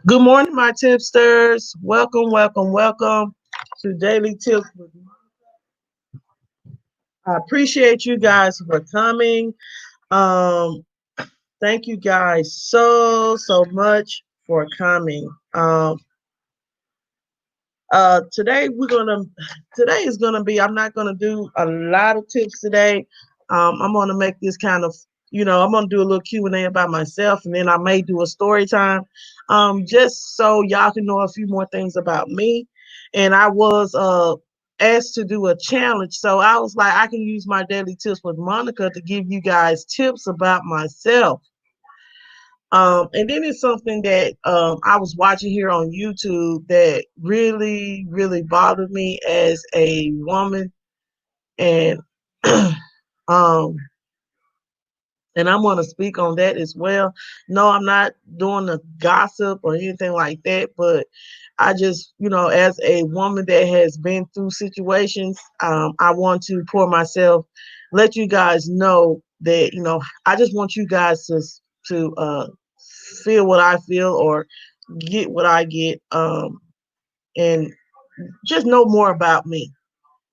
Good morning, my tipsters. Welcome, welcome, welcome to Daily Tips. I appreciate you guys for coming. Um, Thank you guys so much for coming. Today today is gonna be. I'm not gonna do a lot of tips today. I'm gonna make this kind of, I'm gonna do a little Q&A about myself, and then I may do a story time, just so y'all can know a few more things about me. And I was asked to do a challenge, so I was like, I can use my daily tips with Monica to give you guys tips about myself. And then it's something that I was watching here on YouTube that really bothered me as a woman, and um, and I'm going to speak on that as well. No, I'm not doing the gossip or anything like that, but I just, as a woman that has been through situations, I want to pour myself, let you guys know that, I just want you guys to feel what I feel or get what I get, and just know more about me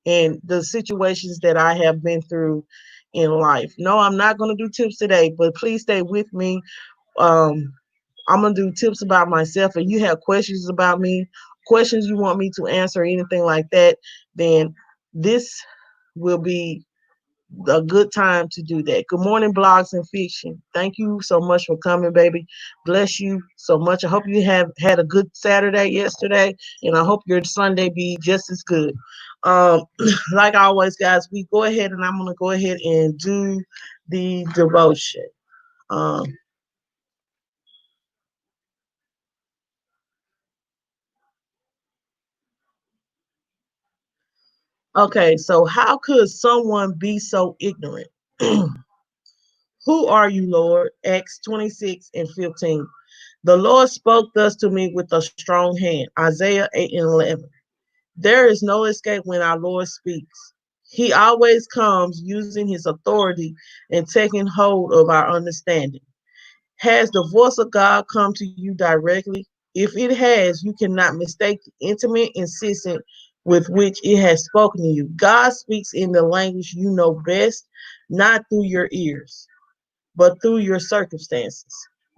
and the situations that I have been through in life. No, I'm not going to do tips today, but please stay with me. Um, I'm going to do tips about myself, and you have questions about me, questions you want me to answer, anything like that, then this will be a good time to do that. Good morning, blogs and fiction. Thank you so much for coming, baby. Bless you so much. I hope you have had a good Saturday yesterday, and I hope your Sunday be just as good. Um, like always, guys, we go ahead and I'm gonna go ahead and do the devotion. Um, okay, so how could someone be so ignorant? Who are you, Lord? Acts 26 and 15. The Lord spoke thus to me with a strong hand. Isaiah 8 and 11. There is no escape when our Lord speaks. He always comes using his authority and taking hold of our understanding. Has the voice of God come to you directly? If it has, you cannot mistake the intimate insistence with which it has spoken to you. God speaks in the language you know best, not through your ears, but through your circumstances.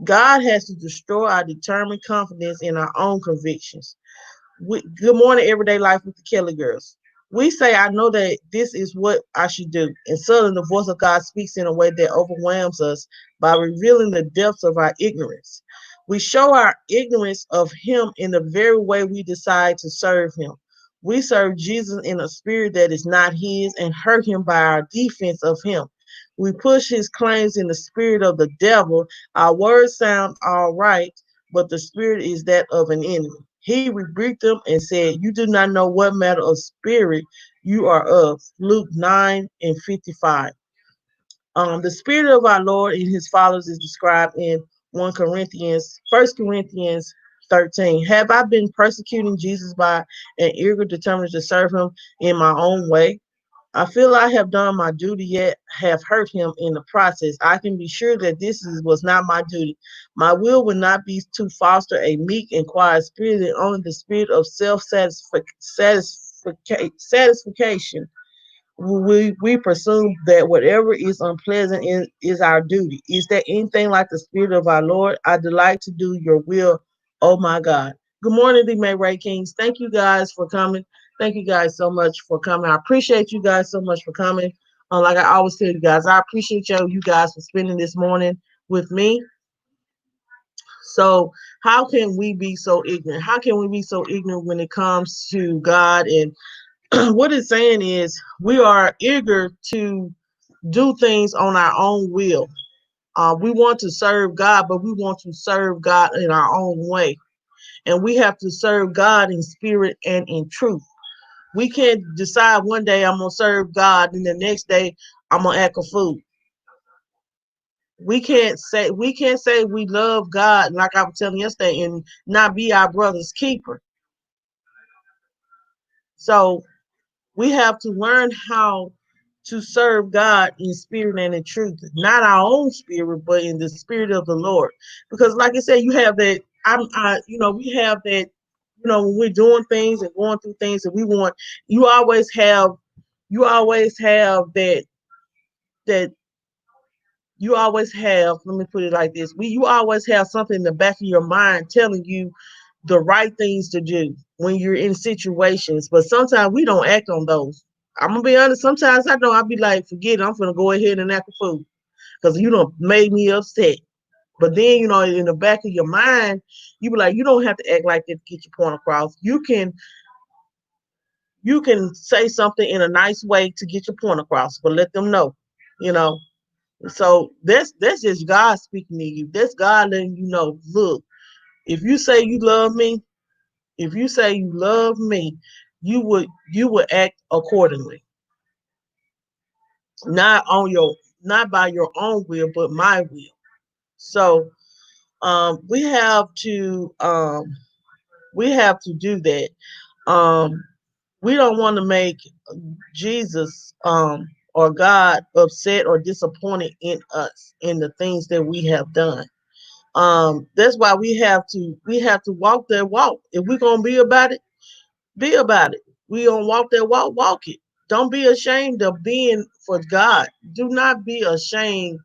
God has to destroy our determined confidence in our own convictions. Good morning, everyday life with the Kelly girls. We say, I know that this is what I should do. And suddenly the voice of God speaks in a way that overwhelms us by revealing the depths of our ignorance. We show our ignorance of Him in the very way we decide to serve Him. We serve Jesus in a spirit that is not His and hurt Him by our defense of Him. We push His claims in the spirit of the devil. Our words sound all right, but the spirit is that of an enemy. He rebuked them and said, You do not know what matter of spirit you are of. Luke 9 and 55. The spirit of our Lord and his followers is described in 1 Corinthians 13. Have I been persecuting Jesus by an eager determination to serve him in my own way? I feel I have done my duty, yet have hurt him in the process. I can be sure that was not my duty. My will would not be to foster a meek and quiet spirit, and only the spirit of satisfaction. We presume that whatever is unpleasant is our duty. Is there anything like the spirit of our Lord? I delight to do your will, oh my God. Good morning, the May Ray Kings. Thank you guys for coming. Thank you guys so much for coming. I appreciate you guys so much for coming. Like I always tell you guys, I appreciate you guys for spending this morning with me. So, how can we be so ignorant? How can we be so ignorant when it comes to God? And what it's saying is we are eager to do things on our own will. We want to serve God, but we want to serve God in our own way. And we have to serve God in spirit and in truth. We can't decide one day I'm going to serve God and the next day I'm going to act a fool. We can't say we love God, like I was telling yesterday, and not be our brother's keeper. So we have to learn how to serve God in spirit and in truth, not our own spirit, but in the spirit of the Lord. Because, like I said, you have that. we have that, when we're doing things and going through things and we want, you always have, that, that you always have, let me put it like this, you always have something in the back of your mind telling you the right things to do when you're in situations, but sometimes we don't act on those. I'm gonna be honest, sometimes I know I'll be like, forget it, I'm gonna go ahead and act a fool because you don't made me upset. But then, in the back of your mind, you be like, you don't have to act like that to get your point across. You can say something in a nice way to get your point across, but let them know, you know. So that's just God speaking to you. That's God letting you know, look, if you say you love me, if you say you love me, you would act accordingly. Not on your not by your own will, but my will. So we have to do that. Um we don't want to make Jesus or God upset or disappointed in us in the things that we have done. That's why we have to walk that walk. If we're gonna be about it. We gonna walk that walk, walk it. Don't be ashamed of being for God. Do not be ashamed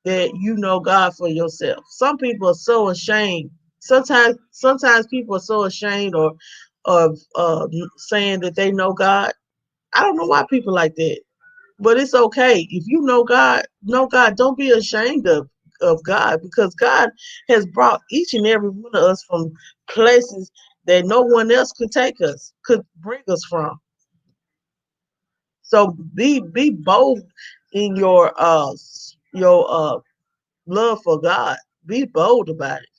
that you know God for yourself. Some people are so ashamed. Sometimes people are so ashamed or of saying that they know God. I don't know why people like that. But it's okay. If you know God, know God. Don't be ashamed of God, because God has brought each and every one of us from places that no one else could bring us from. So be bold in your love for God. Be bold about it.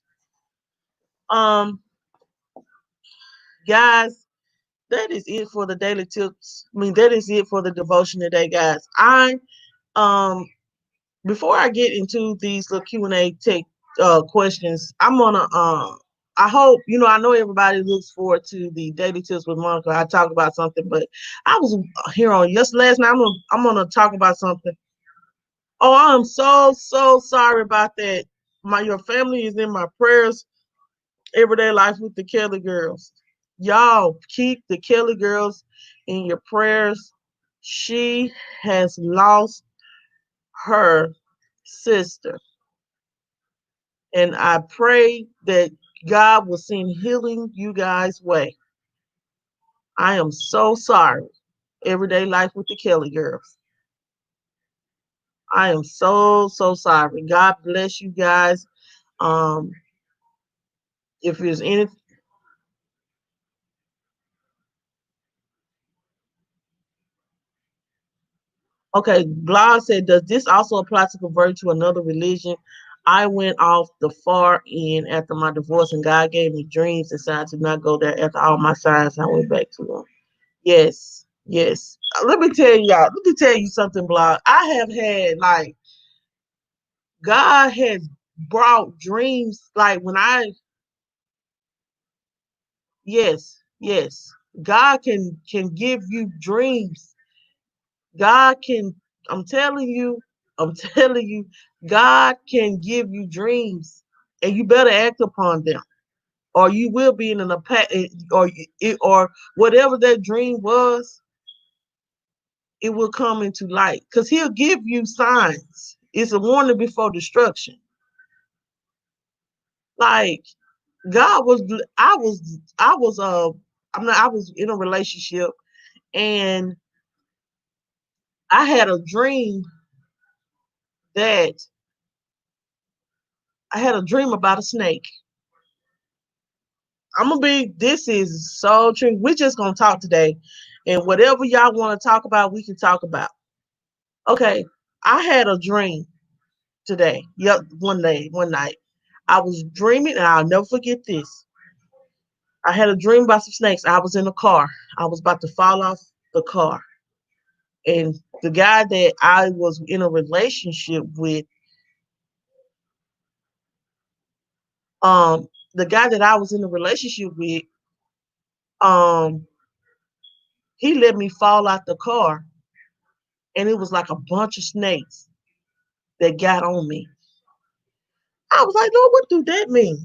Um, guys, that is it for the daily tips. I mean, that is it for the devotion today, guys. Um Before I get into these little Q&A take questions, I'm gonna I hope, I know everybody looks forward to the daily tips with Monica. I talk about something, but I was here on just last night. I'm gonna talk about something. Oh, I'm so sorry about that. Your family is in my prayers. Everyday life with the Kelly girls. Y'all keep the Kelly girls in your prayers. She has lost her sister. And I pray that God will send healing you guys' way. I am so sorry. Everyday life with the Kelly girls. I am so sorry. God bless you guys. Um, if there's any Okay, Blog said, does this also apply to convert to another religion? I went off the far end after my divorce, and God gave me dreams and signs to not go there. After all my signs, I went back to them. Yes, yes. Let me tell y'all. Let me tell you something, Blog. I have had, like, God has brought dreams. Like, yes, yes. God can give you dreams. God can. I'm telling you. I'm telling you. God can give you dreams, and you better act upon them, or you will be in an or whatever that dream was, it will come into light, because He'll give you signs. It's a warning before destruction. Like, God was, I was in a relationship, and I had a dream that I had a dream about a snake. This is so true. We're just gonna talk today, and whatever y'all want to talk about, we can talk about. Okay, I had a dream today. Yep, one night. I was dreaming, and I'll never forget this. I had a dream about some snakes. I was in a car. I was about to fall off the car. And the guy that I was in a relationship with, um, the guy that I was in a relationship with, um, he let me fall out the car, and it was like a bunch of snakes that got on me. I was like, Lord, what do that mean?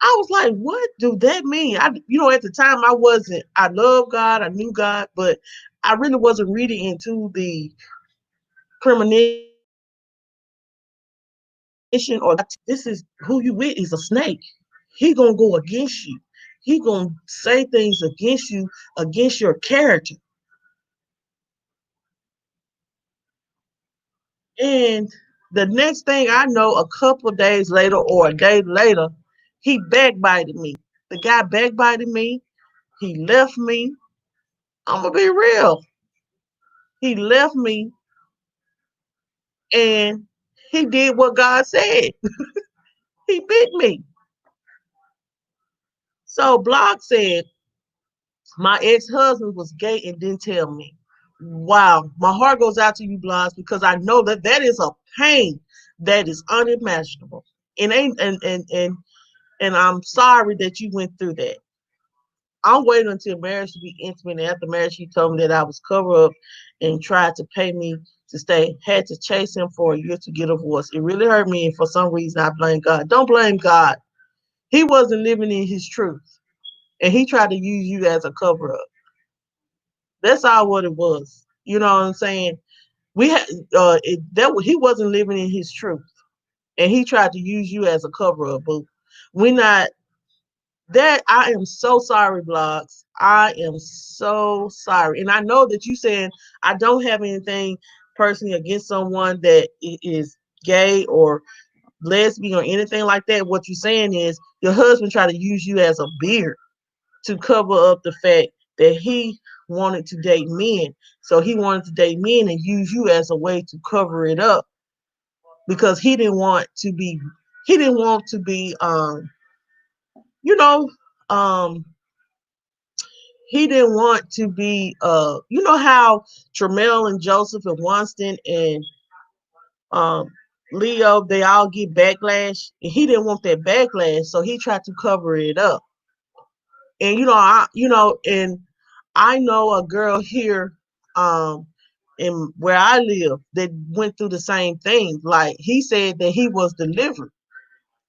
I was like, what do that mean? At the time I wasn't, I love God, I knew God, but I really wasn't reading into the premonition or this is who you with is a snake. He gonna go against you. He gonna say things against you, against your character. And the next thing I know, a couple of days later or a day later, he backbited me. The guy backbited me. He left me. I'm gonna be real. He left me and he did what God said. He bit me. So Block said my ex-husband was gay and didn't tell me. Wow, my heart goes out to you, Blogs, because I know that that is a pain that is unimaginable. And ain't and I'm sorry that you went through that. I'm waiting until marriage to be intimate. And after marriage, he told me that I was covered up and tried to pay me to stay. Had to chase him for a year to get a divorce. It really hurt me, and for some reason, I blame God. Don't blame God. He wasn't living in his truth, and he tried to use you as a cover up. That's all what it was. You know what I'm saying? We had he wasn't living in his truth, and he tried to use you as a cover up. But we're not that. I am so sorry, Blogs. I am so sorry, and I know that you saying I don't have anything personally against someone that is gay or lesbian or anything like that. What you're saying is your husband tried to use you as a beard to cover up the fact that he wanted to date men. So he wanted to date men and use you as a way to cover it up because he didn't want to be you know um he didn't want to be you know how Tremel and Joseph and Winston and um Leo, they all get backlash, and he didn't want that backlash, so he tried to cover it up. And and I know a girl here um in where I live that went through the same thing. Like he said that he was delivered.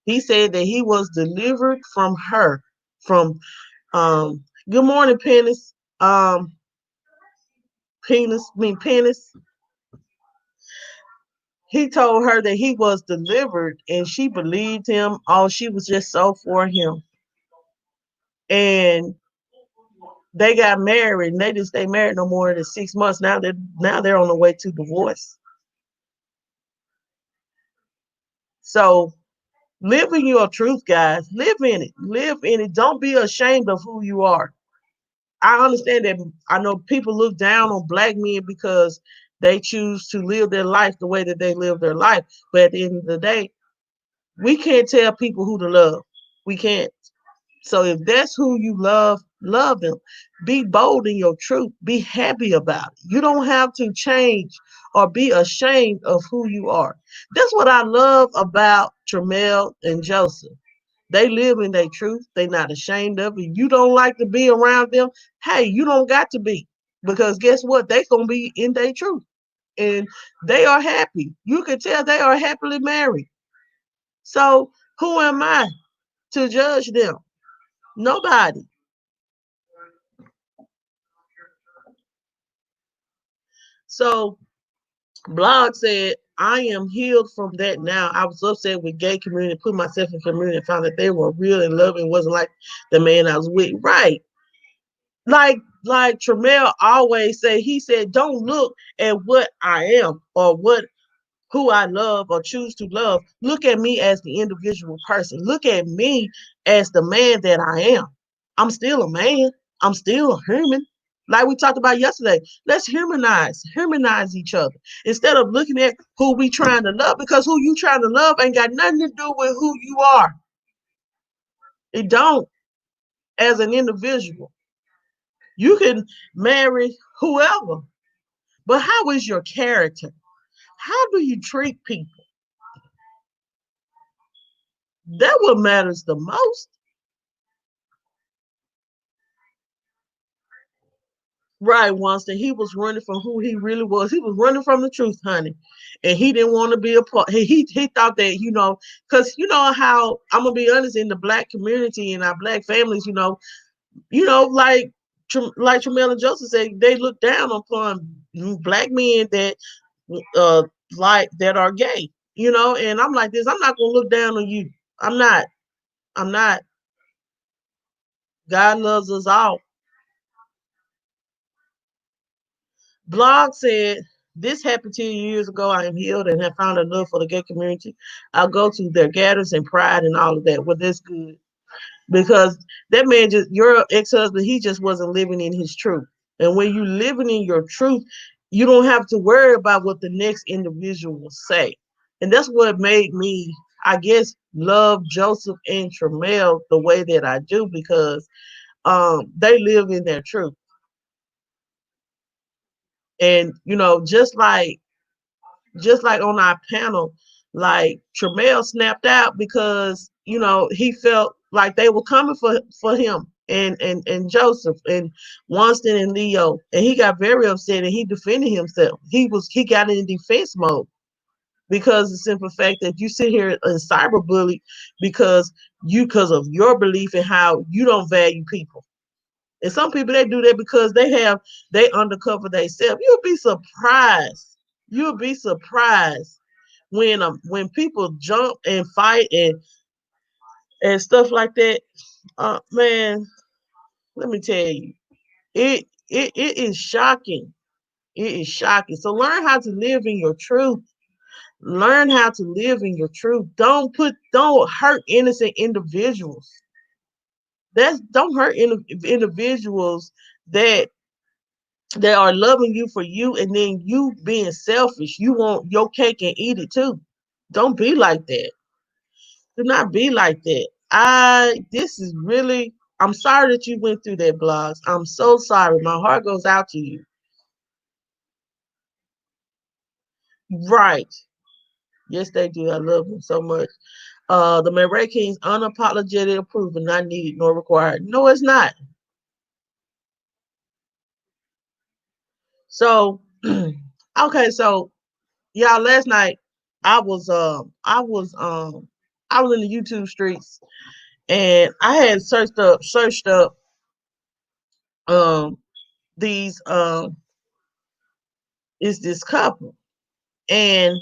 He said that he was delivered from her. From good morning, Penis. Penis. He told her that he was delivered and she believed him. Oh, she was just so for him. And they got married and they didn't stay married no more than 6 months. Now they're on the way to divorce. So live in your truth, guys. Live in it. Live in it. Don't be ashamed of who you are. I understand that. I know people look down on black men because they choose to live their life the way that they live their life. But at the end of the day, we can't tell people who to love. We can't. So if that's who you love, love them. Be bold in your truth. Be happy about it. You don't have to change or be ashamed of who you are. That's what I love about Tremel and Joseph. They live in their truth. They're not ashamed of it. You don't like to be around them. Hey, you don't got to be. Because guess what? They're going to be in their truth. And they are happy. You can tell they are happily married. So who am I to judge them? Nobody. So Blog said, I am healed from that now. I was upset with gay community, put myself in community and found that they were real and loving, wasn't like the man I was with. Right. Like Tremel always say, he said, don't look at what I am or what who I love or choose to love. Look at me as the individual person. Look at me as the man that I am. I'm still a man. I'm still a human. Like we talked about yesterday, let's humanize each other instead of looking at who we trying to love, because who you trying to love ain't got nothing to do with who you are. It don't. As an individual, you can marry whoever, but how is your character? How do you treat people? That what matters the most. Right, Winston. He was running from who he really was. He was running from the truth, honey. And he didn't want to be a part. He thought that, because you know how I'm gonna be honest, in the black community and our black families, like like Tramel and Joseph said, they look down upon black men that uh like that are gay, and I'm like this, I'm not gonna look down on you. I'm not. I'm not. God loves us all. Blog said, this happened 10 years ago. I am healed and have found a love for the gay community. I'll go to their gatherings and pride and all of that. Well, that's good. Because that man, your ex-husband, he just wasn't living in his truth. And when you living in your truth, you don't have to worry about what the next individual will say. And that's what made me, I guess, love Joseph and Tramel the way that I do, because they live in their truth. And just like on our panel, like Tramel snapped out because he felt like they were coming for him and Joseph and Winston and Leo, and he got very upset and he defended himself. He got in defense mode because the simple fact that you sit here and cyberbully because of your belief in how you don't value people. And some people, they do that because they undercover themselves. You'll be surprised. You'll be surprised when people jump and fight and stuff like that. Man, let me tell you, it is shocking. It is shocking. So learn how to live in your truth. Learn how to live in your truth. Don't hurt innocent individuals. Don't hurt individuals that are loving you for you, and then you being selfish. You want your cake and eat it too. Don't be like that. Do not be like that. This is really, I'm sorry that you went through that, Blogs. I'm so sorry. My heart goes out to you. Right. Yes, they do. I love them so much. The Mary King's unapologetic approval, not needed nor required. No, it's not. So, okay, so y'all, last night I was I was in the YouTube streets, and I had searched up um these is this couple, and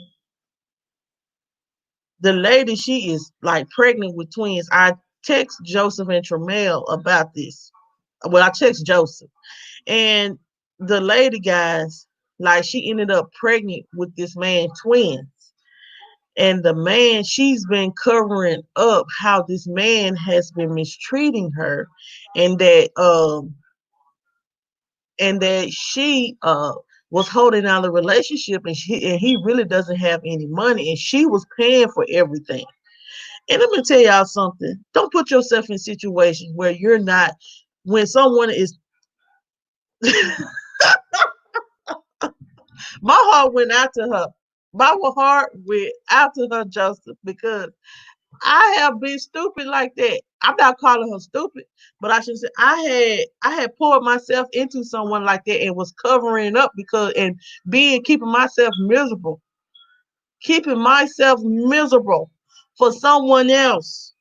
the lady, she is like pregnant with twins. I text Joseph and Tramel about this. Well, I text Joseph, and the lady, guys, like, she ended up pregnant with this man twins. And the man, she's been covering up how this man has been mistreating her, and that she was holding down the relationship, and he really doesn't have any money, and she was paying for everything. And let me tell y'all something. Don't put yourself in situations where you're not, when someone is my heart went out to her. My heart went out to her, Joseph, because I have been stupid like that. I'm not calling her stupid, but I should say I had poured myself into someone like that and was covering up because and keeping myself miserable for someone else.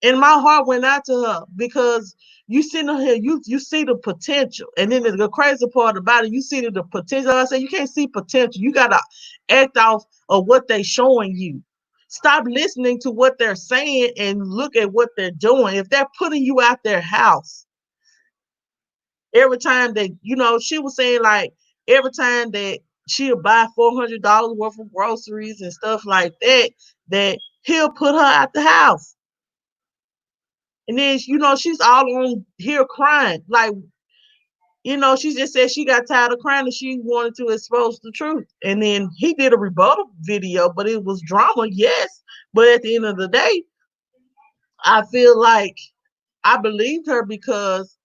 And my heart went out to her because you sitting here, you see the potential, and then the crazy part about it, you see the potential. I say you can't see potential. You gotta act off of what they showing you. Stop listening to what they're saying and look at what they're doing. If they're putting you out their house every time that she was saying, like, every time that she'll buy $400 worth of groceries and stuff like that, that he'll put her out the house. And then, she's all on here crying. Like, she just said she got tired of crying and she wanted to expose the truth. And then he did a rebuttal video, but it was drama, yes. But at the end of the day, I feel like I believed her because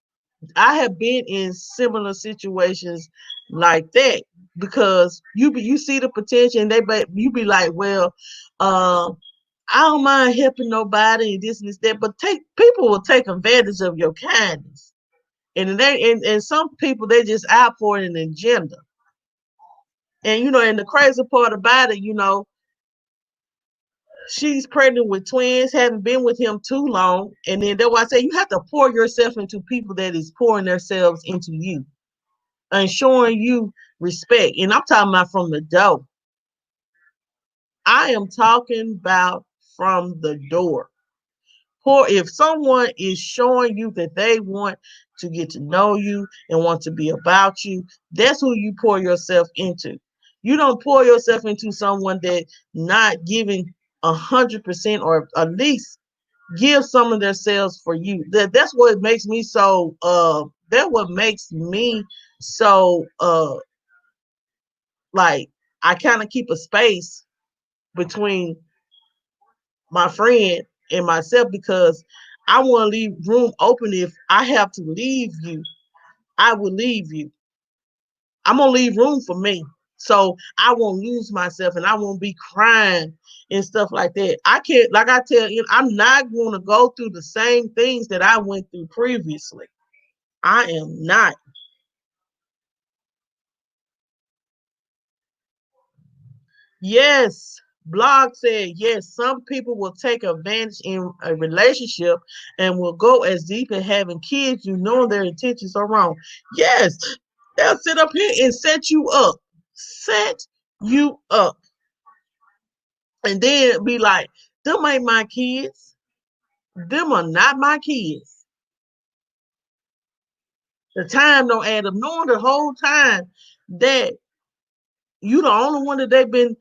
I have been in similar situations like that. Because you see the potential, and you be like, well, uh, I don't mind helping nobody and this and that, but people will take advantage of your kindness. And some people, they just out for an agenda. And and the crazy part about it, she's pregnant with twins, haven't been with him too long. And then that's why I say you have to pour yourself into people that is pouring themselves into you and showing you respect. And I'm talking about from the door. I am talking about from the door. If someone is showing you that they want to get to know you and want to be about you, that's who you pour yourself into. You don't pour yourself into someone that not giving 100% or at least give some of themselves for you. That's what makes me so like I kind of keep a space between my friend and myself because I want to leave room open. If I have to leave you, I will leave you. I'm gonna leave room for me. So I won't lose myself and I won't be crying and stuff like that. I can't, like I tell you, I'm not gonna go through the same things that I went through previously. I am not. Yes, blog said yes, some people will take advantage in a relationship and will go as deep as having kids, know their intentions are wrong. Yes, they'll sit up here and set you up. Set you up. And then be like, them ain't my kids. Them are not my kids. The time don't add up. Knowing the whole time that you the only one that they've been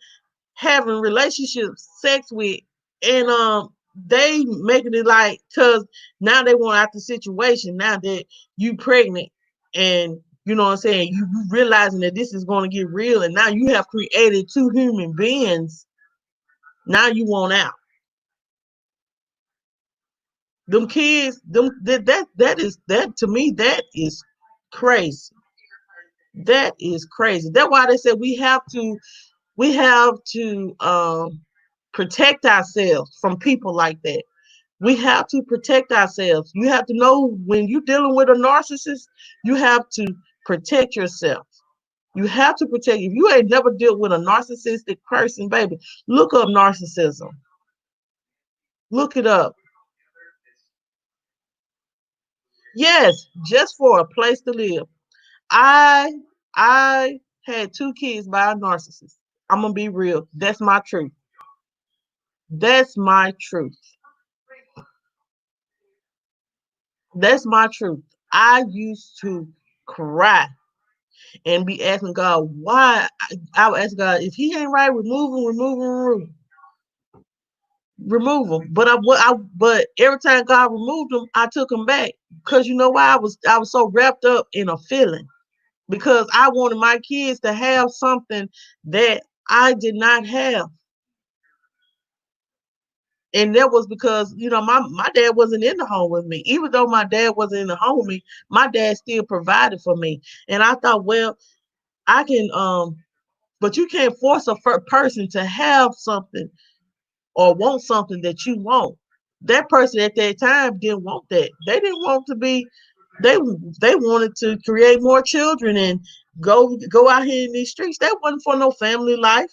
having relationships, sex with, and they making it like because now they want out the situation. Now that you pregnant, and you know what I'm saying, you realizing that this is going to get real, and now you have created two human beings. Now you want out. Them kids, that to me that is crazy. That is crazy. That's why they said we have to protect ourselves from people like that. We have to protect ourselves. You have to know when you're dealing with a narcissist, you have to protect yourself. You have to protect. If you ain't never dealt with a narcissistic person, baby, look up narcissism. Look it up. Yes, just for a place to live. I I had two kids by a narcissist. I'm gonna be real. That's my truth. That's my truth. That's my truth. I used to cry and be asking God why. I would ask God if He ain't right, remove him. But every time God removed him, I took him back because you know why I was so wrapped up in a feeling because I wanted my kids to have something that I did not have. And that was because, my dad wasn't in the home with me. Even though my dad wasn't in the home with me, my dad still provided for me. And I thought, well, I can, but you can't force a person to have something or want something that you want. That person at that time didn't want that. They didn't want to be, they they wanted to create more children and go out here in these streets. That wasn't for no family life.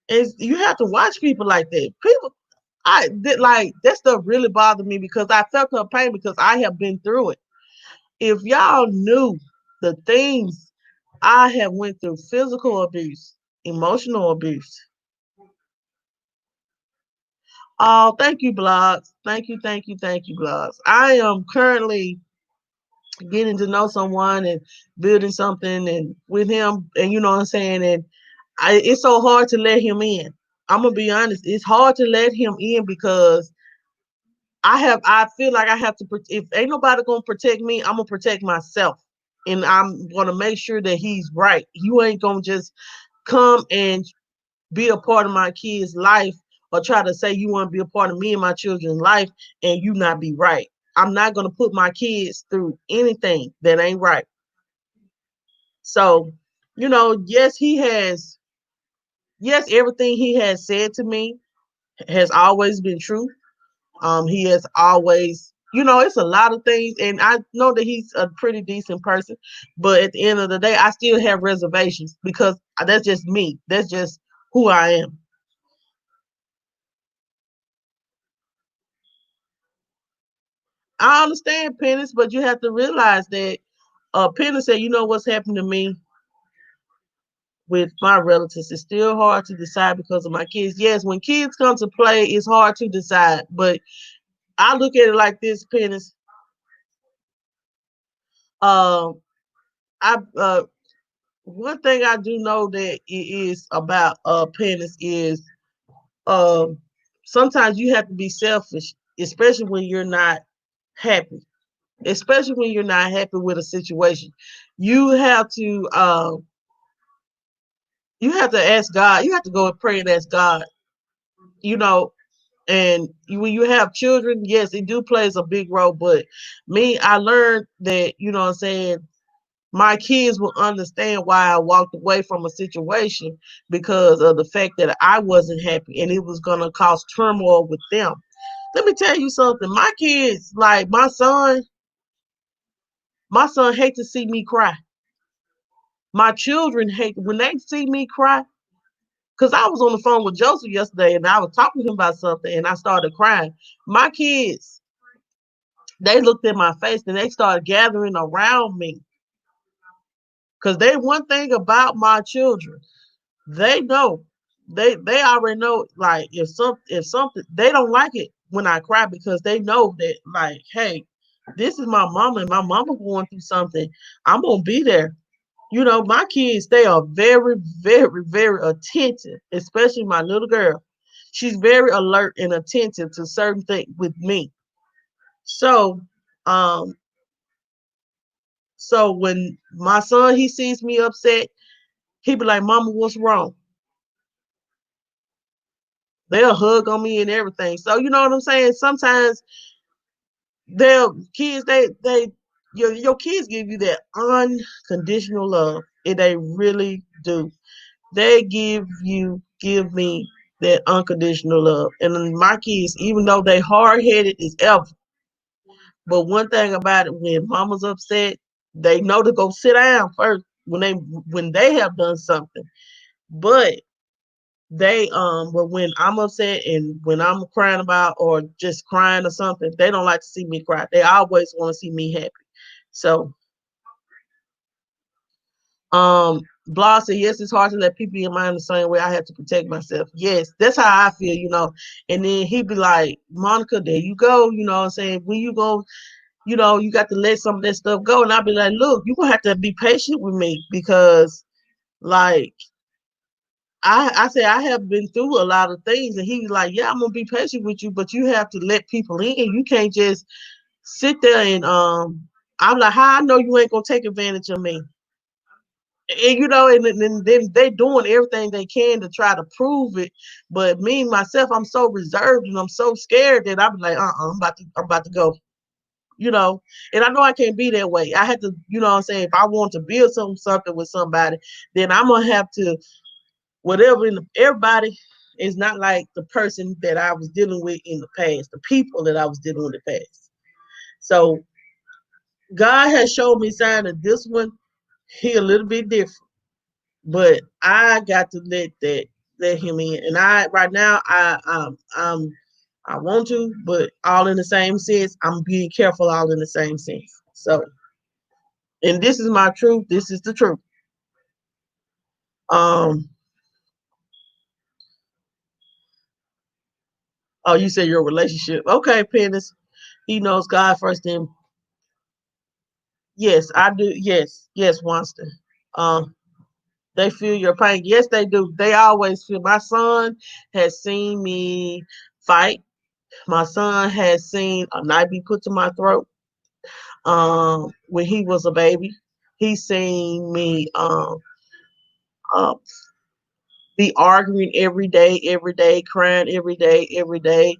And you have to watch people like that. People, I did like that stuff really bothered me because I felt her pain because I have been through it. If y'all knew the things I have went through, physical abuse, emotional abuse. Oh, thank you, blogs. Thank you, blogs. I am currently getting to know someone and building something and with him, and you know what I'm saying, and it's so hard to let him in. I'm gonna be honest, it's hard to let him in because I feel like I have to. If ain't nobody gonna protect me, I'm gonna protect myself, and I'm gonna make sure that he's right. You ain't gonna just come and be a part of my kid's life or try to say you want to be a part of me and my children's life and you not be right. I'm not gonna put my kids through anything that ain't right. So, yes, yes, everything he has said to me has always been true. He has always It's a lot of things, and I know that he's a pretty decent person, but at the end of the day, I still have reservations because that's just me. That's just who I am. I understand Penance, but you have to realize that Penance said, what's happened to me with my relatives. It's still hard to decide because of my kids. Yes, when kids come to play, it's hard to decide. But I look at it like this, Penance. Um, I One thing I do know that it is about Penance is um sometimes you have to be selfish, especially when you're not happy. Especially when you're not happy with a situation. You have to ask God, you have to go and pray and ask God, you know, and when you have children, yes, it do plays a big role. But me, I learned that, what I'm saying, my kids will understand why I walked away from a situation because of the fact that I wasn't happy and it was gonna cause turmoil with them. Let me tell you something. My kids, like my son hate to see me cry. My children hate when they see me cry. Cause I was on the phone with Joseph yesterday and I was talking to him about something and I started crying. My kids, they looked at my face and they started gathering around me. Cause they one thing about my children, they know. They already know like if something they don't like it when I cry because they know that like, hey, this is my mama and my mama going through something. I'm gonna be there. My kids, they are very, very, very attentive, especially my little girl. She's very alert and attentive to certain things with me. So, um, so when my son he sees me upset, he be like, "Mama, what's wrong?" They'll hug on me and everything. So you know what I'm saying. Sometimes they'll kids they your kids give you that unconditional love, and they really do. They give me that unconditional love. And my kids, even though they hard headed as ever, but one thing about it, when mama's upset, they know to go sit down first when they have done something. But but when I'm upset and when I'm crying about or just crying or something, they don't like to see me cry. They always want to see me happy. So Blah said, yes, it's hard to let people in mind the same way I have to protect myself. Yes, that's how I feel. And then he'd be like, Monica, there you go. You know what I'm saying? When you go, you got to let some of that stuff go. And I'll be like, look, you're going to have to be patient with me because, like, I say I have been through a lot of things. And he was like, yeah, I'm going to be patient with you, but you have to let people in. You can't just sit there and, I'm like, how I know you ain't going to take advantage of me? And then they doing everything they can to try to prove it. But me myself, I'm so reserved and I'm so scared that I'm like, I'm about to go. You know, and I know I can't be that way. I had to, what I'm saying, if I want to build something with somebody, then I'm gonna have to whatever. Everybody is not like the person that I was dealing with in the past, the people that I was dealing with in the past. So God has shown me sign that this one, he a little bit different. But I got to let him in. And I right now I want to, but all in the same sense. I'm being careful all in the same sense. So, and this is my truth. This is the truth. Um. Oh, you said your relationship. Okay, Pennis. He knows God first. Then yes, I do. Yes, yes, Winston. Um. They feel your pain. Yes, they do. They always feel. My son has seen me fight. My son has seen a knife be put to my throat when he was a baby. He's seen me uh, be arguing every day, crying every day.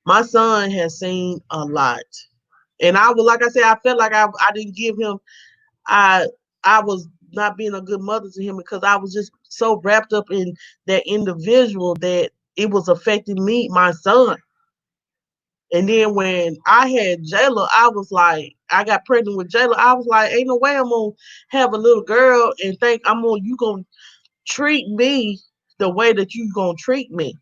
My son has seen a lot. And I was, like I said, I felt like I didn't give him, I, I was not being a good mother to him because I was just so wrapped up in that individual that it was affecting me, my son. And then when I had Jayla, I was like, I got pregnant with Jayla. I was like, ain't no way I'm gonna have a little girl and think you gonna treat me the way that you gonna treat me.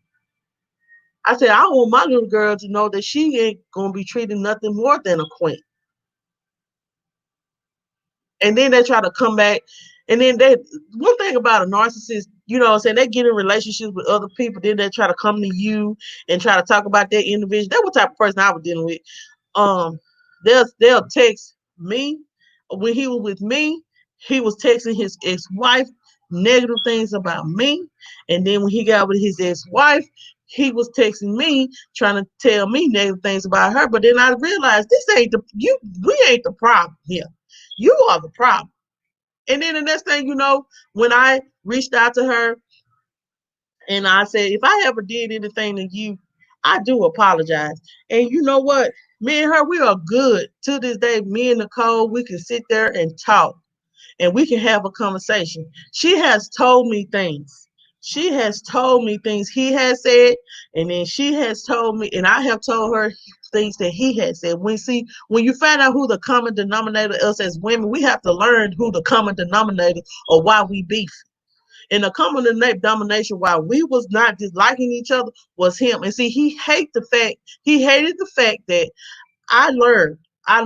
I said, I want my little girl to know that she ain't gonna be treated nothing more than a queen. And then they try to come back. And then one thing about a narcissist, you know what I'm saying, they get in relationships with other people, then they try to come to you and try to talk about their individual. That's what type of person I was dealing with. Um, they'll text me when he was with me, he was texting his ex-wife negative things about me. And then when he got with his ex-wife, he was texting me trying to tell me negative things about her. But then I realized we ain't the problem here. You are the problem. And then the next thing you know, when I reached out to her and I said, if I ever did anything to you, I do apologize. And you know what? Me and her, we are good. To this day, me and Nicole, we can sit there and talk and we can have a conversation. She has told me things. She has told me things he has said, and then she has told me, and I have told her things that he has said. When you find out who the common denominator is as women, we have to learn who the common denominator or why we beef. And the common denomination why we was not disliking each other was him. And see, he hated the fact that I learned.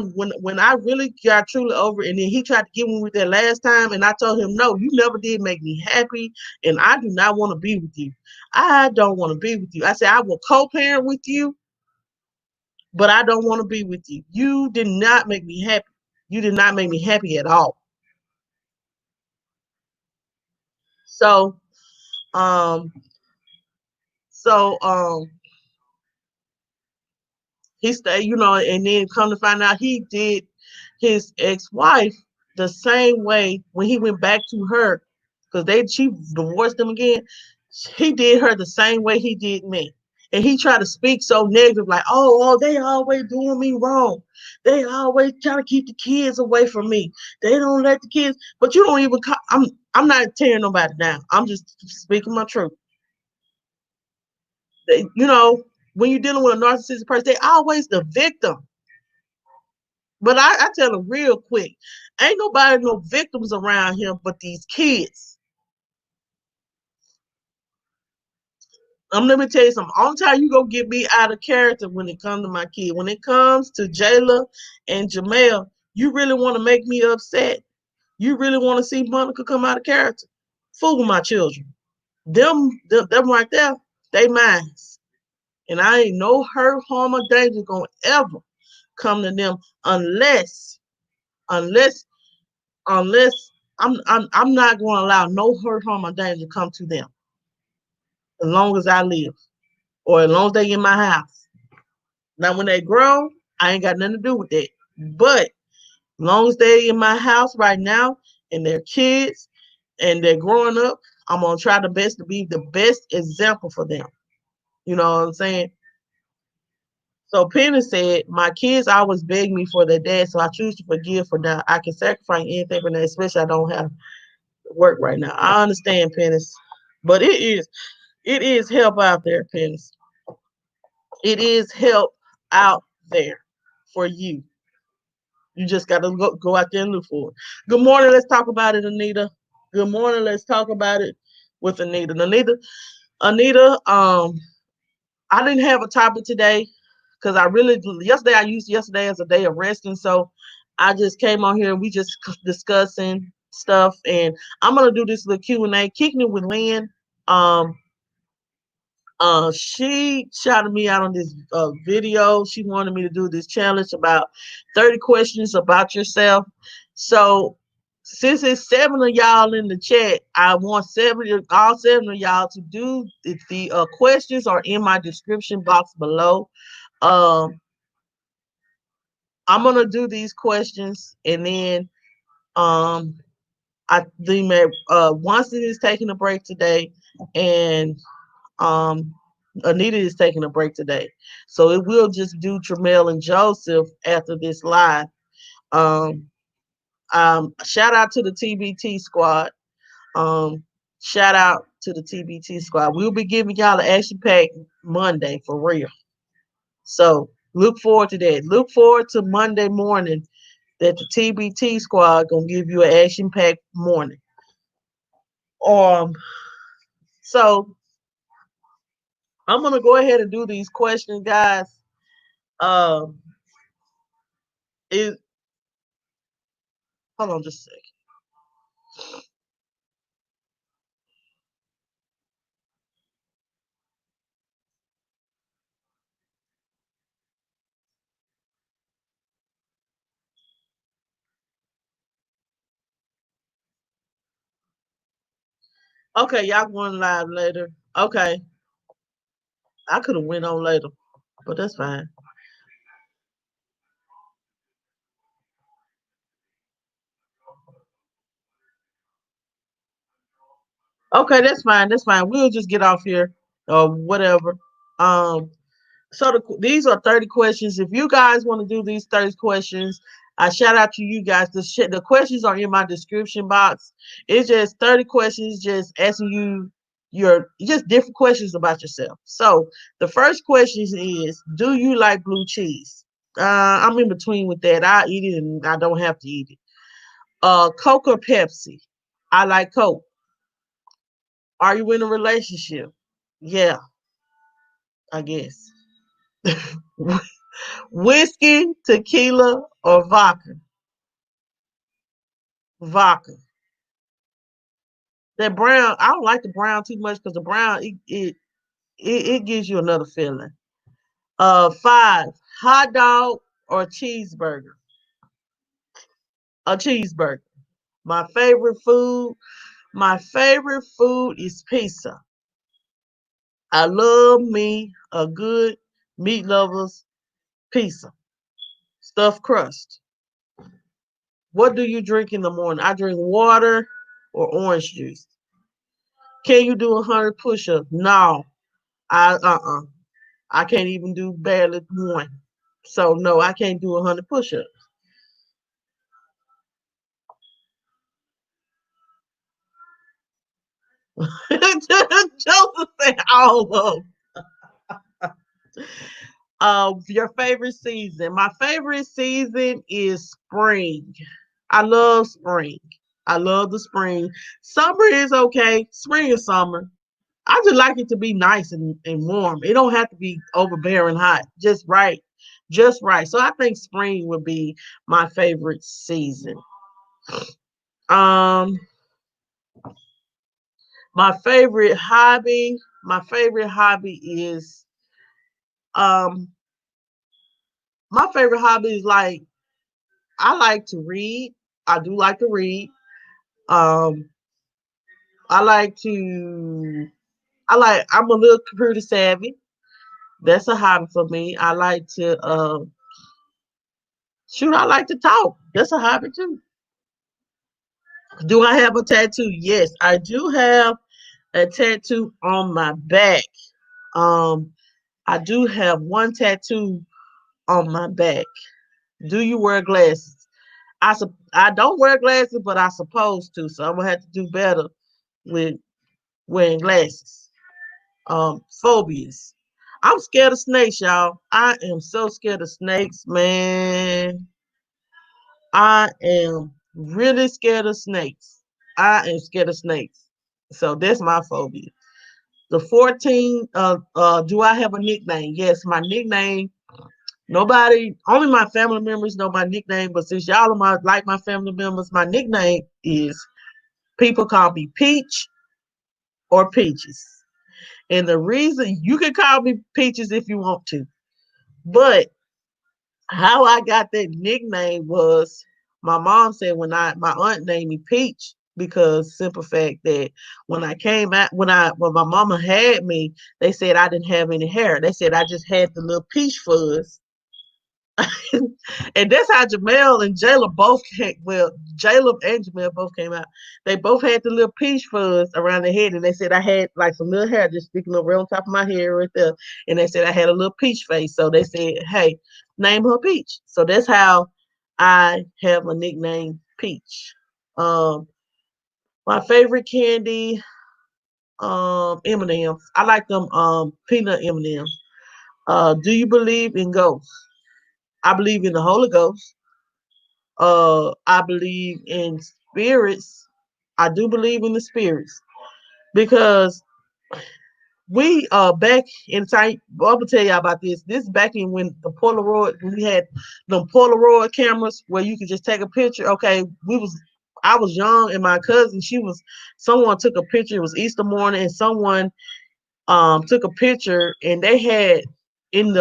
When I really got truly over it, and then he tried to get me with that last time, and I told him, no, you never did make me happy, and I do not want to be with you. I don't want to be with you. I said I will co-parent with you, but I don't want to be with you. You did not make me happy. You did not make me happy at all. So, um, so he stayed, and then come to find out he did his ex-wife the same way when he went back to her because she divorced him again. He did her the same way he did me. And he tried to speak so negative, like, oh, they always doing me wrong. They always trying to keep the kids away from me. They don't let the kids, but you don't even, I'm not tearing nobody down. I'm just speaking my truth. You know, when you're dealing with a narcissistic person, they always the victim. But I tell them real quick, ain't nobody no victims around here but these kids. Let me tell you something. Only time you gonna get me out of character when it comes to my kid. When it comes to Jayla and Jamel, you really want to make me upset. You really want to see Monica come out of character. Fool with my children. Them right there, they minds. And I ain't no hurt, harm, or danger gonna ever come to them unless unless I'm not going to allow no hurt, harm, or danger to come to them as long as I live or as long as they in my house. Now, when they grow, I ain't got nothing to do with that. But as long as they in my house right now and they're kids and they're growing up, I'm gonna try the best to be the best example for them. You know what I'm saying? So Penny said, my kids always beg me for their dad, so I choose to forgive for now. I can sacrifice anything for them, especially I don't have work right now. I understand, Pennis, but it is help out there, Pennis. It is help out there for you. You just got to go out there and look for it. Good morning. Let's talk about it, Anita. Good morning. Let's talk about it with Anita. Anita. I didn't have a topic today because I used yesterday as a day of resting. So I just came on here and we just discussing stuff. And I'm gonna do this little Q&A, kicking it with Lynn. Um, she shouted me out on this video. She wanted me to do this challenge about 30 questions about yourself. So since it's 7 of y'all in the chat, I want all 7 of y'all to do the questions are in my description box below. Um, I'm gonna do these questions and then I think Winston is taking a break today and Anita is taking a break today. So it will just do Tramel and Joseph after this live. Um, Shout out to the TBT squad. Um, Shout out to the TBT squad. We'll be giving y'all an action pack Monday for real. So Look forward to that. Look forward to Monday morning that the TBT squad gonna give you an action packed morning. Um, so I'm gonna go ahead and do these questions, guys. Um, is hold on just a second. Okay, y'all going live later. Okay, I could have went on later, but that's fine. Okay, that's fine. That's fine. We'll just get off here or whatever. Um, so these are 30 questions. If you guys want to do these 30 questions, I shout out to you guys. The questions are in my description box. It's just 30 questions, just asking you your just different questions about yourself. So the first question is, do you like blue cheese? I'm in between with that. I eat it and I don't have to eat it. Coke or Pepsi? I like Coke. Are you in a relationship? Yeah, I guess. Whiskey, tequila, or vodka? Vodka. That brown, I don't like the brown too much because the brown it gives you another feeling. Five, hot dog or cheeseburger? A cheeseburger. My favorite food. My favorite food is pizza. I love me a good meat lovers pizza. Stuffed crust. What do you drink in the morning? I drink water or orange juice. Can you do 100 push-ups? No, I can't even do barely one. So no, I can't do 100 push-ups. Joseph said all of them. Your favorite season. My favorite season is spring. I love spring. I love the spring. Summer is okay. Spring is summer. I just like it to be nice and warm. It don't have to be overbearing hot. Just right. Just right. So I think spring would be my favorite season. Um, my favorite hobby is um my favorite hobby is like I like to read. I do like to read. Um, I like to I'm a little computer savvy. That's a hobby for me. I like to shoot, I like to talk. That's a hobby too. Do I have a tattoo? Yes, I do have a tattoo on my back. Um, I do have one tattoo on my back. Do you wear glasses? I don't wear glasses, but I supposed to, so I'm gonna have to do better with wearing glasses. Phobias. I'm scared of snakes, y'all. I am so scared of snakes, man. I am really scared of snakes. I am scared of snakes. So that's my phobia. The 14, do I have a nickname? Yes, my nickname, nobody, only my family members know my nickname, but since y'all are my family members, my nickname is, people call me Peach or Peaches. And the reason, you can call me Peaches if you want to, but how I got that nickname was my mom said my aunt named me Peach because simple fact that when I came out when my mama had me, they said I didn't have any hair. They said I just had the little peach fuzz. And that's how Jamel and Jayla both came. Well, Jayla and Jamel both came out. They both had the little peach fuzz around their head, and they said I had like some little hair just sticking up right on top of my head right there. And they said I had a little peach face, so they said, "Hey, name her Peach." So that's how I have a nickname, Peach. Um, my favorite candy, M&Ms. I like them peanut M&Ms. Do you believe in ghosts? I believe in the Holy Ghost. I believe in spirits. I do believe in the spirits because we back in time. I'm gonna tell y'all about this. This back in when the Polaroid, when we had the Polaroid cameras where you could just take a picture. Okay, I was young and my cousin, someone took a picture. It was Easter morning and someone took a picture and they had in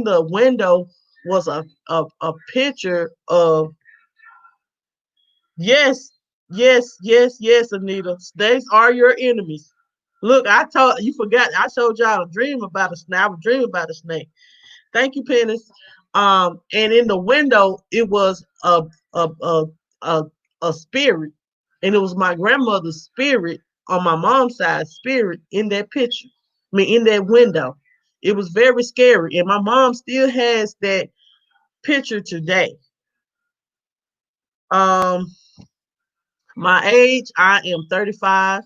the window was a picture of, yes, yes, yes, yes, Anita. Snakes are your enemies. Look, I told you, forgot. I showed y'all a dream about a snake. I was dreaming about a snake. Thank you, Pennis. And in the window, it was a a a, a spirit, and it was my grandmother's spirit on my mom's side spirit in that picture. I mean, in that window, it was very scary, and my mom still has that picture today. Um, my age, I am 35.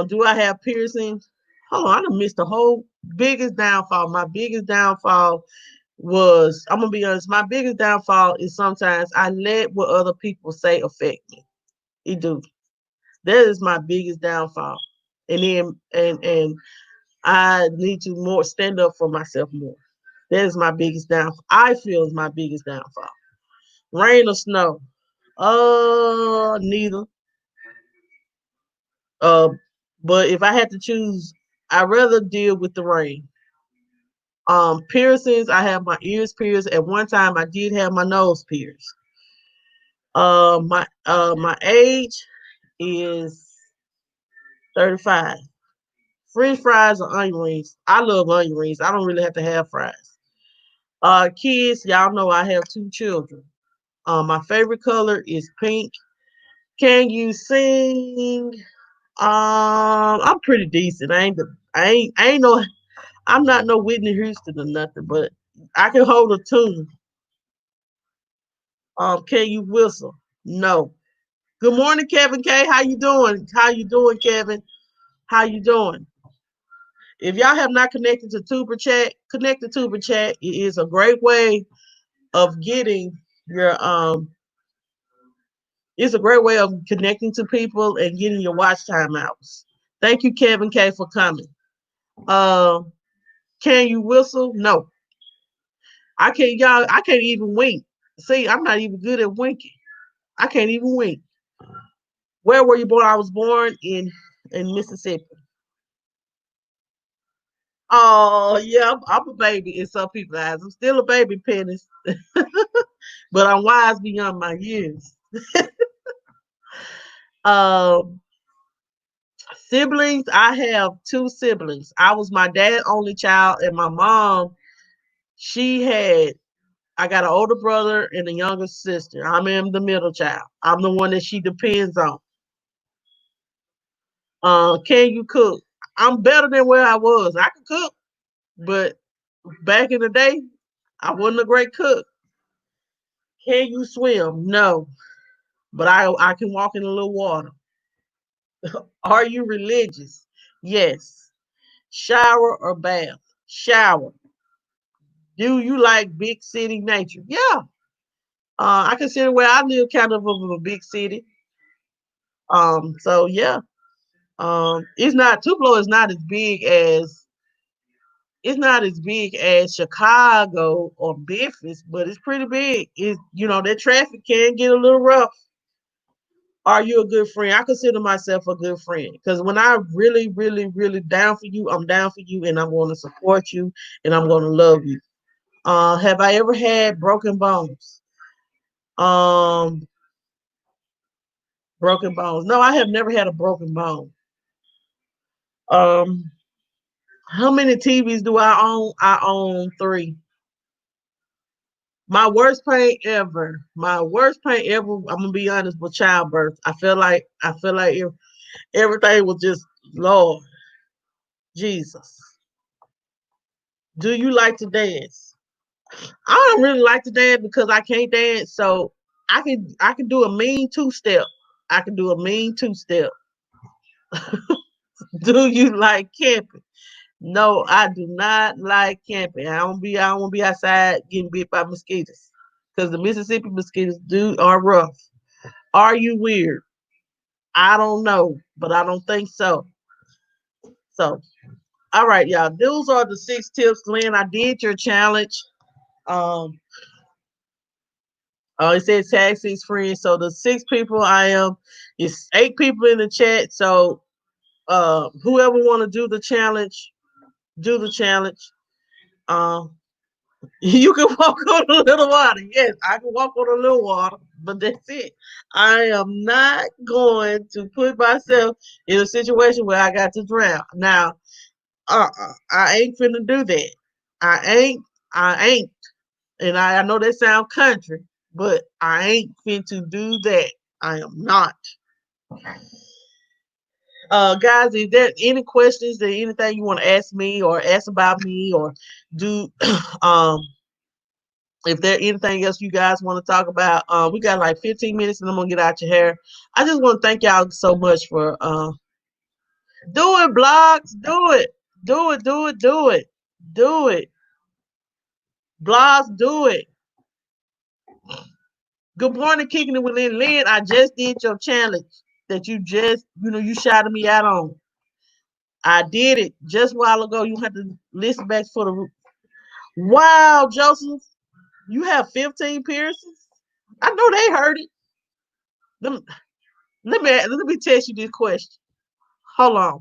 Do I have piercings? Hold on, I done missed the whole biggest downfall. My biggest downfall was, I'm gonna be honest, my biggest downfall is sometimes I let what other people say affect me. It do. That is my biggest downfall. And then and I need to more stand up for myself more. That is my biggest downfall. I feel is my biggest downfall. Rain or snow? Neither. Uh, but if I had to choose, I'd rather deal with the rain. Piercings, I have my ears pierced. At one time, I did have my nose pierced. My age is 35. French fries or onion rings. I love onion rings. I don't really have to have fries. Kids, y'all know I have two children. My favorite color is pink. Can you sing? I'm pretty decent. I ain't no, I'm not no Whitney Houston or nothing, but I can hold a tune. Can you whistle? No. Good morning, Kevin K. How you doing? How you doing, Kevin? How you doing? If y'all have not connected to Tuber Chat, connect to Tuber Chat. It is a great way of getting your it's a great way of connecting to people and getting your watch time hours. Thank you, Kevin K, for coming. Uh, can you whistle? No. I can't even wink. See, I'm not even good at winking. I can't even wink. Where were you born? I was born in Mississippi. Oh yeah, I'm a baby in some people's eyes. I'm still a baby, Pennis, but I'm wise beyond my years. Um, Siblings, I have two siblings. I was my dad only child, and my mom, she had. I got an older brother and a younger sister. I am the middle child. I'm the one that she depends on. Can you cook? I'm better than where I was. I can cook, but back in the day, I wasn't a great cook. Can you swim? No, but I can walk in a little water. Are you religious? Yes. Shower or bath? Shower. Do you like big city nature? Yeah. I consider where I live kind of a big city. So yeah. It's not Tupelo is not as big as it's not as big as Chicago or Memphis, but it's pretty big. It that traffic can get a little rough. Are you a good friend? I consider myself a good friend because when I really, really, really down for you, I'm down for you, and I'm going to support you, and I'm going to love you. Have I ever had broken bones? Um, Broken bones. No, I have never had a broken bone. Um, how many TVs do I own? I own three. My worst pain ever. My worst pain ever. I'm gonna be honest with childbirth. I feel like if everything was just Lord Jesus. Do you like to dance? I don't really like to dance because I can't dance. So I can do a mean two step. I can do a mean two step. Do you like camping? No, I do not like camping. I don't want to be outside getting bit by mosquitoes. Because the Mississippi mosquitoes are rough. Are you weird? I don't know, but I don't think so. So, all right, y'all. Those are the 6 tips. Glenn, I did your challenge. Um, it says tag 6 friends. So the 6 people I am, it's 8 people in the chat. So whoever want to do the challenge, do the challenge. Um, you can walk on a little water. Yes, I can walk on a little water, but that's it. I am not going to put myself in a situation where I got to drown. Now, I ain't finna do that. I ain't. I ain't. And I know that sound country, but I ain't finna do that. I am not. Guys, is there any questions or anything you want to ask me or ask about me or do um if there anything else you guys want to talk about, we got like 15 minutes and I'm gonna get out your hair. I just want to thank y'all so much for do it, blogs, do it, do it, do it, do it, do it, blogs, do it. Good morning, kicking it with Lynn. I just did your challenge that you just you shouted me out on. I did it just a while ago. You have to listen back for the. Wow, Joseph, you have 15 piercings. I know they heard it. Let me let me test you this question. Hold on.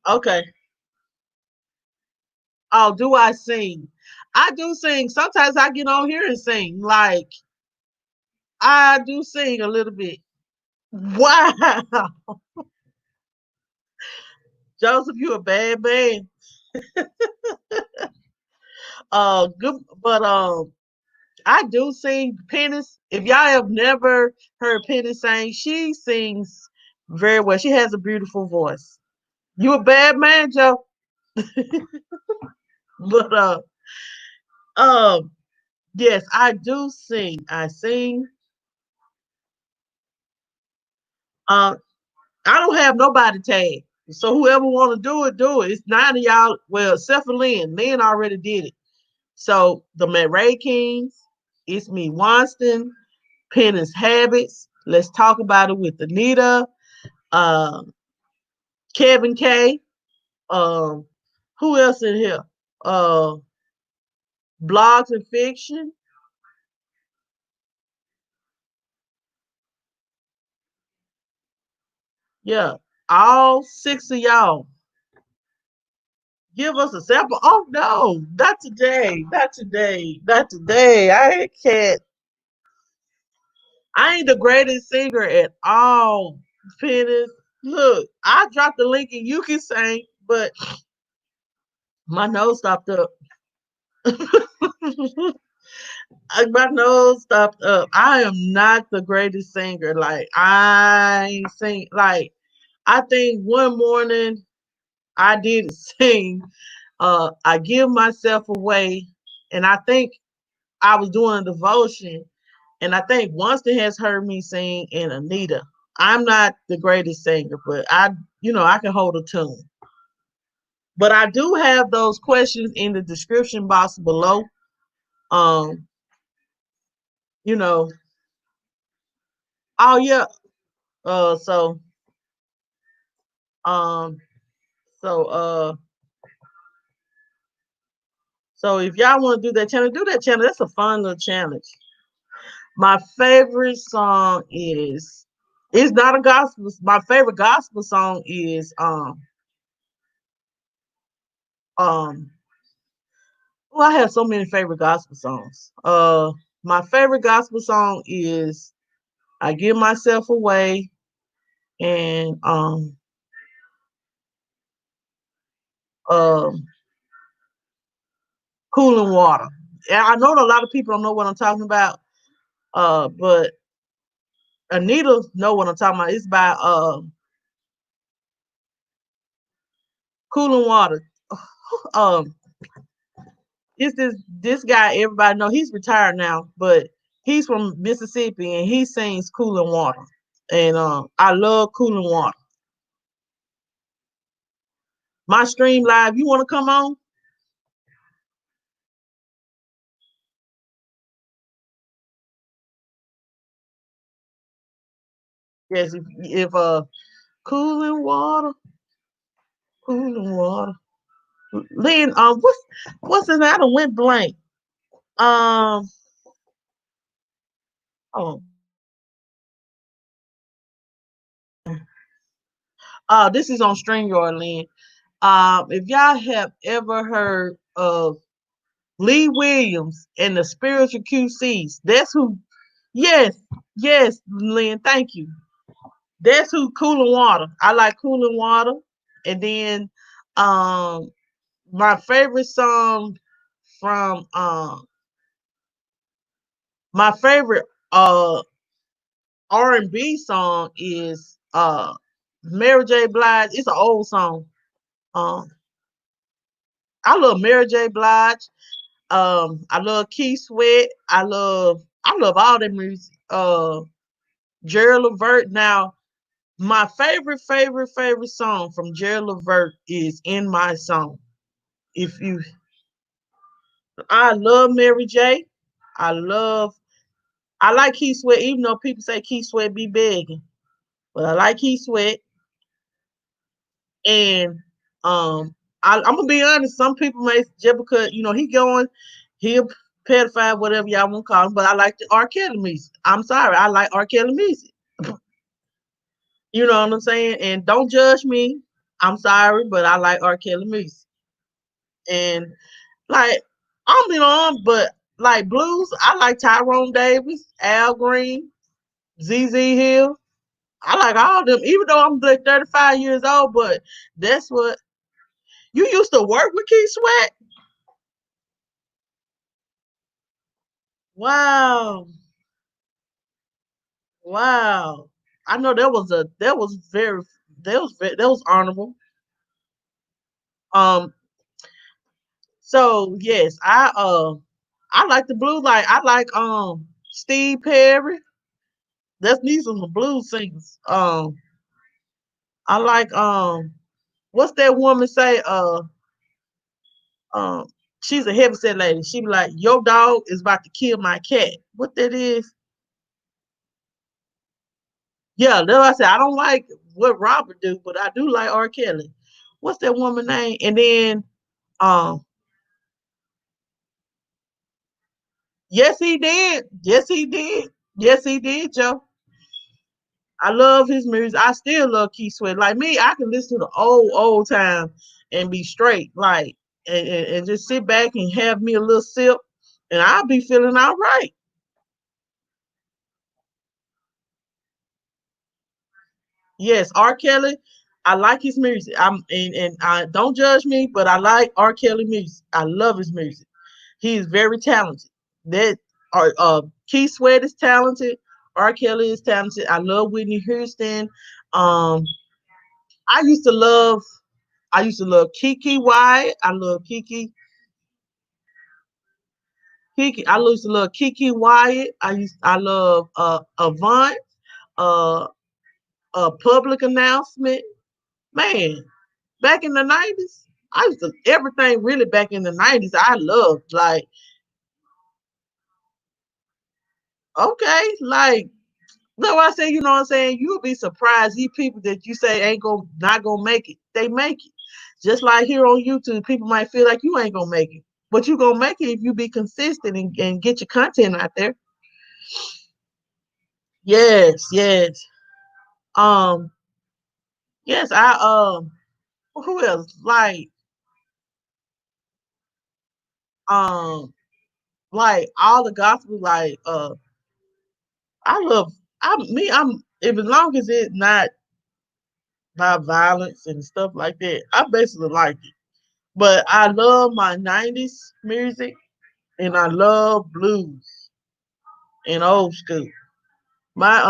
Okay. Oh, do I sing? I do sing. Sometimes I get on here and sing. Like I do sing a little bit. Wow, Joseph, you a bad man. Good, but I do sing. Pennis. If y'all have never heard Penny sing, she sings very well. She has a beautiful voice. You a bad man, Joe. But um, yes, I do sing. I sing. Uh, I don't have nobody tag. So whoever want to do it, do it. It's 9 of y'all. Well, except for Lynn. Lynn already did it. So the McRae Kings, it's me, Wonston, Penance Habits. Let's talk about it with Anita, uh, Kevin K. Um, who else in here? Uh, Blogs and Fiction. Yeah, all 6 of y'all. Give us a sample. Oh no, not today, not today, not today. I can't. I ain't the greatest singer at all, Pennis. Look, I dropped the link and you can sing, but my nose stopped up. My nose stopped up. I am not the greatest singer. Like I sing. Like I think one morning I did sing. I give myself away, and I think I was doing a devotion, and I think Winston has heard me sing, and Anita. I'm not the greatest singer, but I can hold a tune. But I do have those questions in the description box below. Um, you know, oh yeah. So um, so so if y'all want to do that challenge, do that challenge. That's a fun little challenge. My favorite song is it's not a gospel. My favorite gospel song is um well, I have so many favorite gospel songs. My favorite gospel song is I Give Myself Away and um Cooling Water. And I know a lot of people don't know what I'm talking about, but Anita know what I'm talking about. It's by Cooling Water. Um It's this guy everybody know. He's retired now, but he's from Mississippi and he sings Cooling Water. And I love Cooling Water. My stream live, you want to come on? Yes, if Cooling Water, Cooling Water. Lynn, what's his name? I done went blank. Um, oh, this is on StreamYard, Lynn. If y'all have ever heard of Lee Williams and the Spiritual QCs, that's who. Yes, yes, Lynn. Thank you. That's who. Cooling Water. I like Cooling Water, and then um, my favorite song from my favorite R&B song is Mary J. Blige. It's an old song. Um, I love Mary J. Blige. I love Keith Sweat. I love all that music. Gerald Levert. Now, my favorite song from Gerald Levert is "In My Song." If you, I love Mary J. I love. I like Keith Sweat, even though people say Keith Sweat be begging, but I like Keith Sweat. And I'm gonna be honest. Some people may just because he going, he a pedophile, whatever y'all want to call him. But I like the R. Kelly music. I'm sorry, I like R. Kelly music. You know what I'm saying? And don't judge me. I'm sorry, but I like R. Kelly music. And like I'm on, but like blues, I like Tyrone Davis, Al Green, ZZ Hill. I like all of them, even though I'm like 35 years old. But that's what you used to work with Keith Sweat. Wow. Wow. I know that was honorable. Um so yes, I like the blue like I like Steve Perry. That's these are some blues singers. I like what's that woman say um she's a heavyset lady. She be like your dog is about to kill my cat. What that is? Yeah, that's what I said. I don't like what Robert do, but I do like R. Kelly. What's that woman name? And then um yes he did. Yes he did. Yes he did, Joe. I love his music. I still love Keith Sweat. Like me, I can listen to the old time and be straight, like and just sit back and have me a little sip and I'll be feeling all right. Yes, R. Kelly, I like his music. And I don't judge me, but I like R. Kelly music. I love his music. He is very talented. That Keith Sweat is talented. R. Kelly is talented. I love Whitney Houston. Um, I used to love Kiki Wyatt. I love Kiki. I used to love Kiki Wyatt. I love Avant. Uh, a public announcement. Man, back in the 90s, I used to everything really back in the 90s. I loved like okay, like no, I say, you know what I'm saying? You'll be surprised. These people that you say ain't gonna not gonna make it, they make it. Just like here on YouTube, people might feel like you ain't gonna make it. But you gonna make it if you be consistent and get your content out there. Yes, yes. Um, yes, who else? Um like all the gospel, like I love I'm if as long as it's not by violence and stuff like that, I basically like it. But I love my 90s music and I love blues and old school. My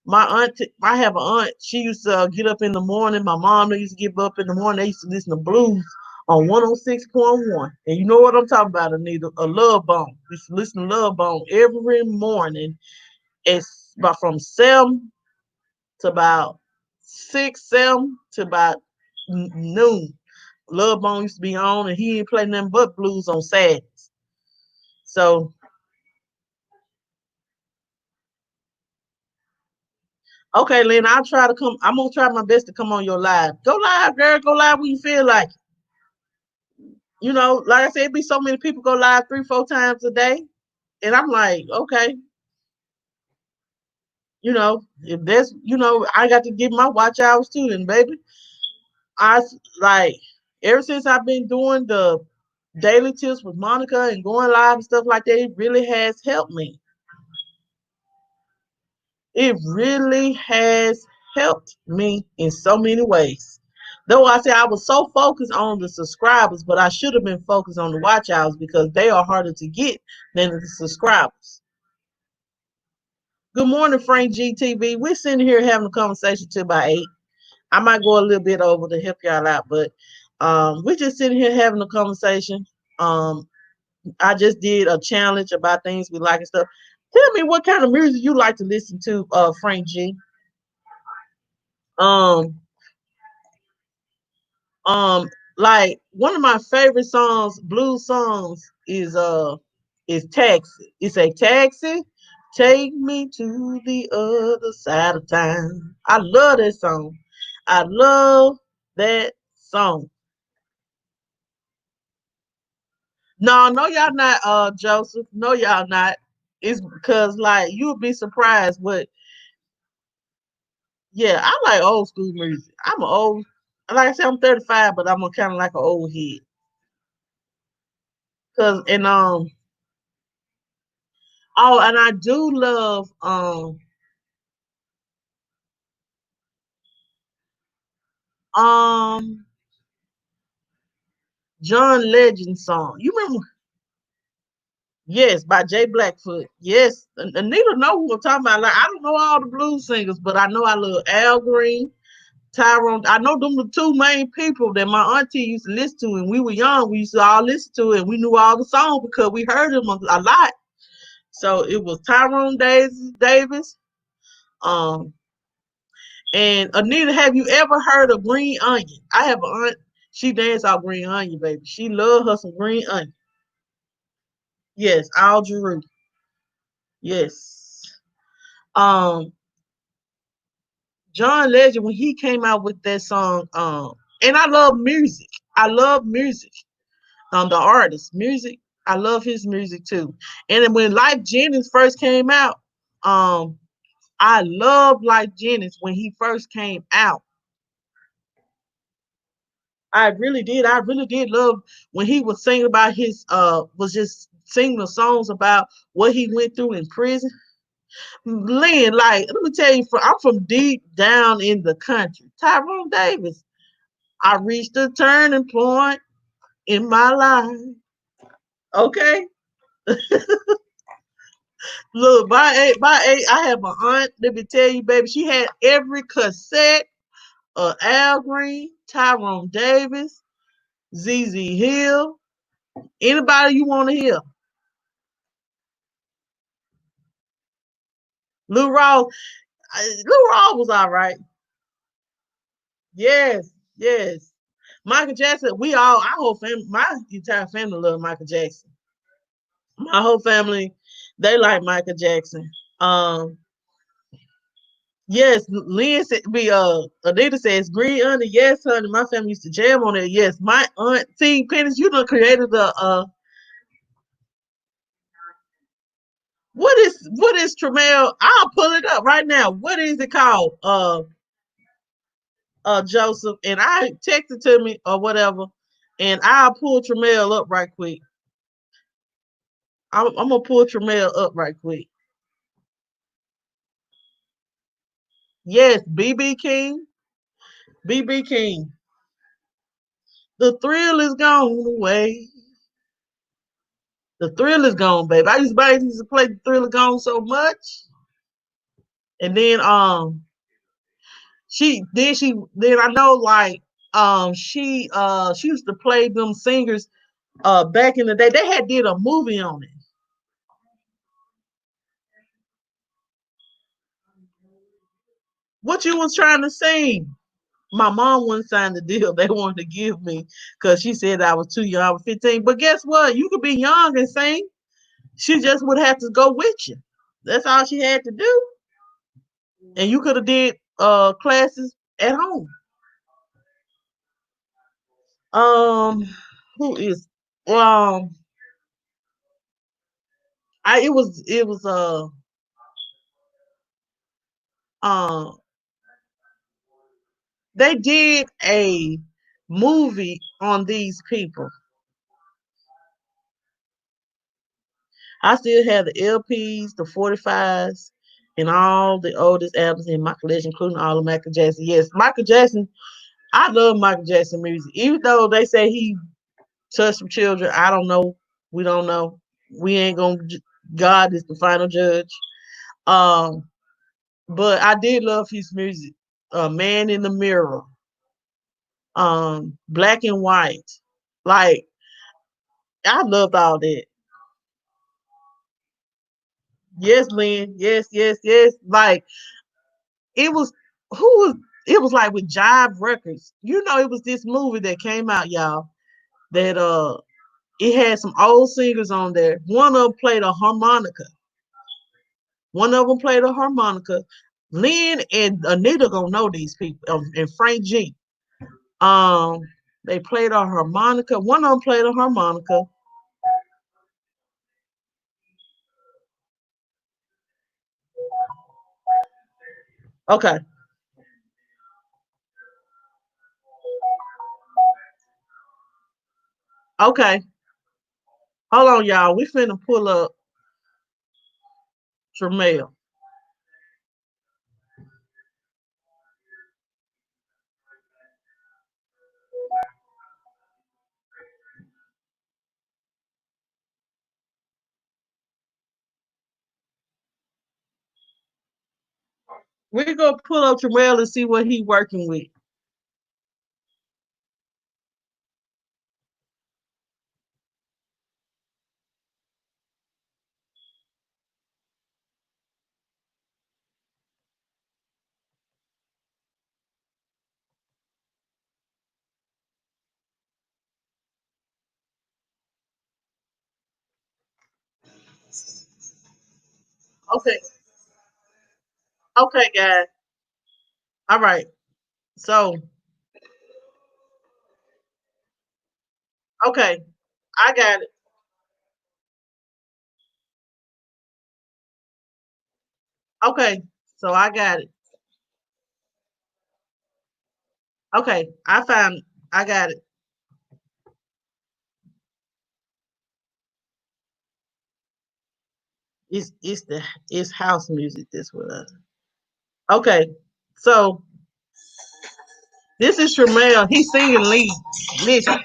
my aunt, I have an aunt. She used to get up in the morning. My mom used to get up in the morning. They used to listen to blues on 106.1. And you know what I'm talking about, Anita? A Love Bone. You should listen to Love Bone every morning. It's about from 7 to about 6, 7 to about noon. Love Bone used to be on, and he ain't play nothing but blues on Saturdays. So, okay, Lynn, I'll try to come. I'm gonna try my best to come on your live. Go live, girl. Go live when you feel like it. You know, like I said, it be so many people go live 3, 4 times a day, and I'm like, okay, if there's, I got to give my watch hours too, and baby, I like ever since I've been doing the daily tips with Monica and going live and stuff like that, it really has helped me. It really has helped me in so many ways. Though I say I was so focused on the subscribers, but I should have been focused on the watch hours because they are harder to get than the subscribers. Good morning, Frank GTV. We're sitting here having a conversation till about 8. I might go a little bit over to help y'all out, but we're just sitting here having a conversation. Um, I just did a challenge about things we like and stuff. Tell me what kind of music you like to listen to, Frank G. Um, um, like one of my favorite songs, blues songs, is Taxi. It's a taxi. Take me to the other side of town. I love that song. I love that song. No, y'all not, Joseph. No, y'all not. It's because like you'll be surprised what. Yeah, I like old school music. I'm an old, like I said, I'm 35, but I'm a kind of like an old head. Cause and oh, and I do love um John Legend song. You remember? Yes, by Jay Blackfoot. Yes, Anita know who I'm talking about. Like I don't know all the blues singers, but I know I love Al Green. Tyrone, I know them the two main people that my auntie used to listen to, and we were young. We used to all listen to it, and we knew all the songs because we heard them a lot. So it was Tyrone Davis. Um, and Anita, have you ever heard of Green Onion? I have an aunt. She danced out Green Onion, baby. She loved her some Green Onion. Yes, Al Jarreau. Yes. Um, John Legend when he came out with that song. And I love music. I love music. The artist music. I love his music too. And then when Life Jennings first came out, um, I love Life Jennings when he first came out. I really did. I really did love when he was singing about his was just singing the songs about what he went through in prison. Lynn, like let me tell you, I'm from deep down in the country. Tyrone Davis. I reached a turning point in my life. Okay. Look, by eight, I have an aunt. Let me tell you, baby, she had every cassette of Al Green, Tyrone Davis, ZZ Hill, anybody you want to hear. Lou Rawls, Lou Rawls was all right. Yes, yes. Michael Jackson, our whole family, my entire family love Michael Jackson. My whole family, they like Michael Jackson. Um, Yes, Lynn said Anita says green onion. Yes, honey. My family used to jam on it. Yes, my aunt see Penny, you done created the what is Tremel? I'll pull it up right now. What is it called? Joseph, and I text it to me or whatever, and I'll pull Tremel up right quick. I'm gonna pull Tremel up right quick. Yes, BB King. BB King. The thrill is gone away. The thrill is gone, baby. I used to play the thrill is gone so much. And then she then I know like She used to play them singers back in the day. They had did a movie on it. What you was trying to sing? My mom wouldn't sign the deal they wanted to give me because she said I was too young. I was 15. But guess what? You could be young and sing. She just would have to go with you. That's all she had to do. And you could have did classes at home. Um, who is um I it was uh they did a movie on these people. I still have the LPs, the 45s, and all the oldest albums in my collection, including all of Michael Jackson. Yes, Michael Jackson, I love Michael Jackson music. Even though they say he touched some children, I don't know. We don't know. We ain't gonna God is the final judge. Um, but I did love his music. Man in the Mirror, Black and White. Like I loved all that. Yes, Lynn. Yes, yes, yes. Like it was who was it was like with Jive Records. You know, it was this movie that came out, y'all, that it had some old singers on there. One of them played a harmonica. One of them played a harmonica. Lynn and Anita gonna know these people, and Frank G. Um, they played a harmonica. One of them played a harmonica. Okay, okay. Hold on, y'all. We finna pull up Tremel. We're gonna pull up Tremel and see what he working with. Okay, okay, guys. All right. So, okay, I got it. Okay, so I got it. Okay, I found. I got it. It's house music. This one. Okay, so this is Tremel. He's singing lead. Listen,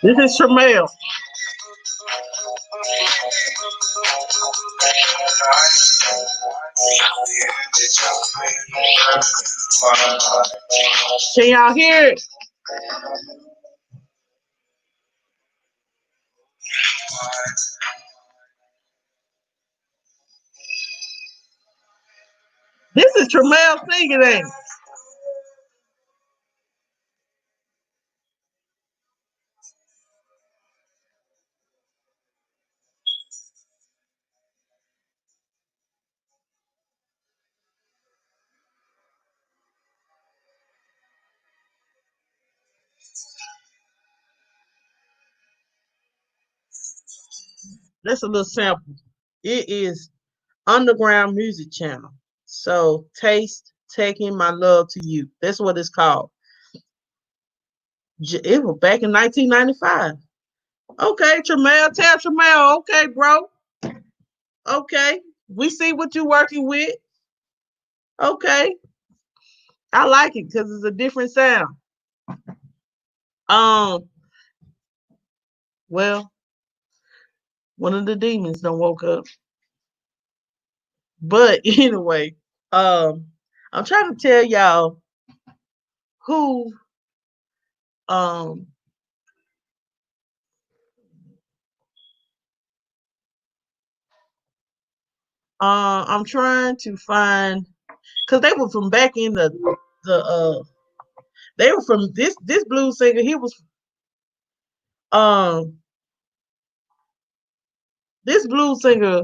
this is Tremel. Can y'all hear it? This is Tremel singing, ain't it? That's a little sample. It is Underground Music Channel. So, Taste Taking My Love to You. That's what it's called. It was back in 1995. Okay, Tremel, tell Tremel. Okay, bro. Okay, we see what you're working with. Okay, I like it because it's a different sound. Um, well, one of the demons don't woke up. But anyway, um, I'm trying to tell y'all who um I'm trying to find because they were from back in the they were from this blues singer. He was um this blues singer.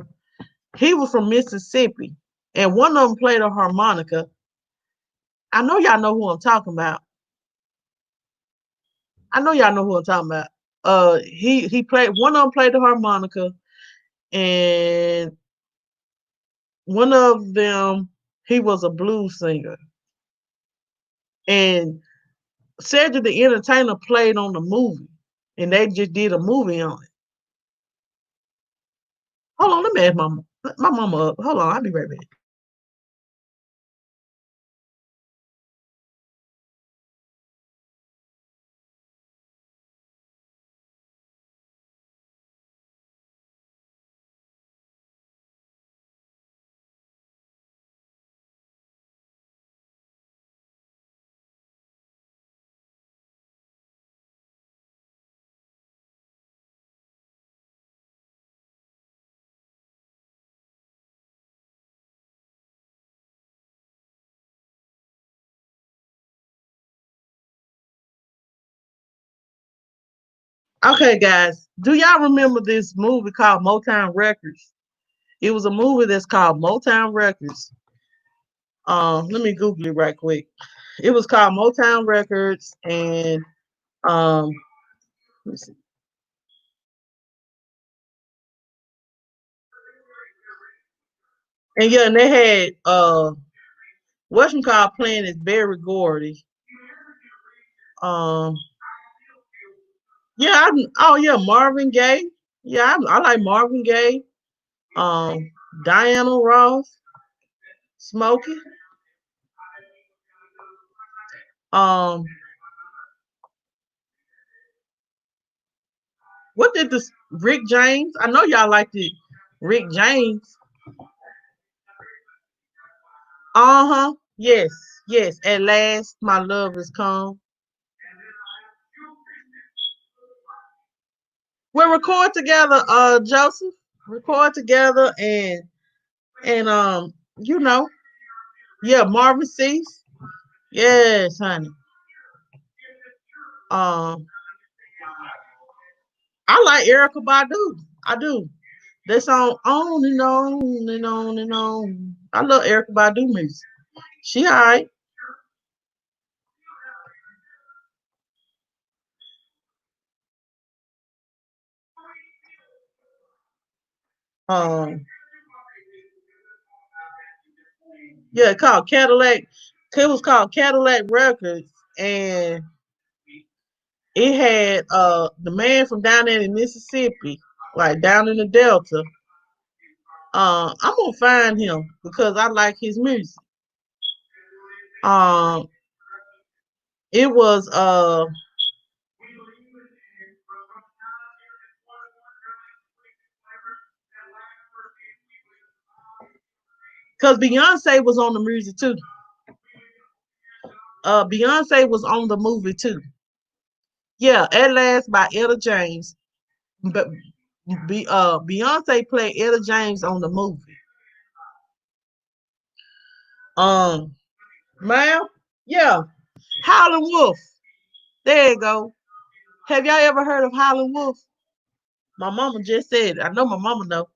He was from Mississippi, and one of them played a harmonica. I know y'all know who I'm talking about. I know y'all know who I'm talking about. He played one of them played the harmonica, and one of them he was a blues singer, and Cedric the Entertainer played on the movie, and they just did a movie on it. Hold on, let me ask my mama up. Hold on, I'll be right back. Okay, guys, do y'all remember this movie called Motown Records? It was a movie that's called Motown Records. Let me Google it right quick. It was called Motown Records, and um, let me see. And yeah, and they had what's called playing is Barry Gordy. Um, yeah, oh yeah, Marvin Gaye. Yeah, I like Marvin Gaye. Um, Diana Ross, Smokey. Um, what did this Rick James? I know y'all liked it. Rick James. Uh-huh. Yes, yes. At last my love is come. We'll record together, Joseph. Record together and you know, yeah, Marvin Cease. Yes, honey. Um, I like Erica Badu. I do. That song on and on and on and on. I love Erica Badu music. She alright. Um, yeah, called Cadillac. It was called Cadillac Records, and it had the man from down there in Mississippi, like down in the Delta. I'm gonna find him because I like his music. Um, it was because Beyonce was on the music too. Beyonce was on the movie too. Yeah, At Last by Etta James. But Beyonce played Etta James on the movie. Um, ma'am, yeah, Howlin' Wolf. There you go. Have y'all ever heard of Howlin' Wolf? My mama just said it. I know my mama know.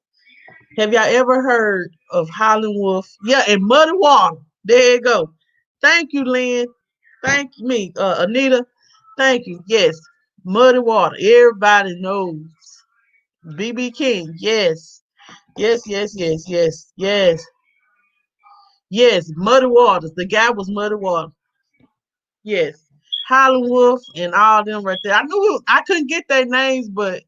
Have y'all ever heard of Howlin' Wolf? Yeah, and Muddy Water. There you go. Thank you, Lynn. Thank me, Anita. Thank you. Yes, Muddy Water. Everybody knows. BB King. Yes. Yes, yes, yes, yes, yes. Yes, Muddy Waters. The guy was Muddy Waters. Yes. Hollywood and all them right there. I knew I couldn't get their names, but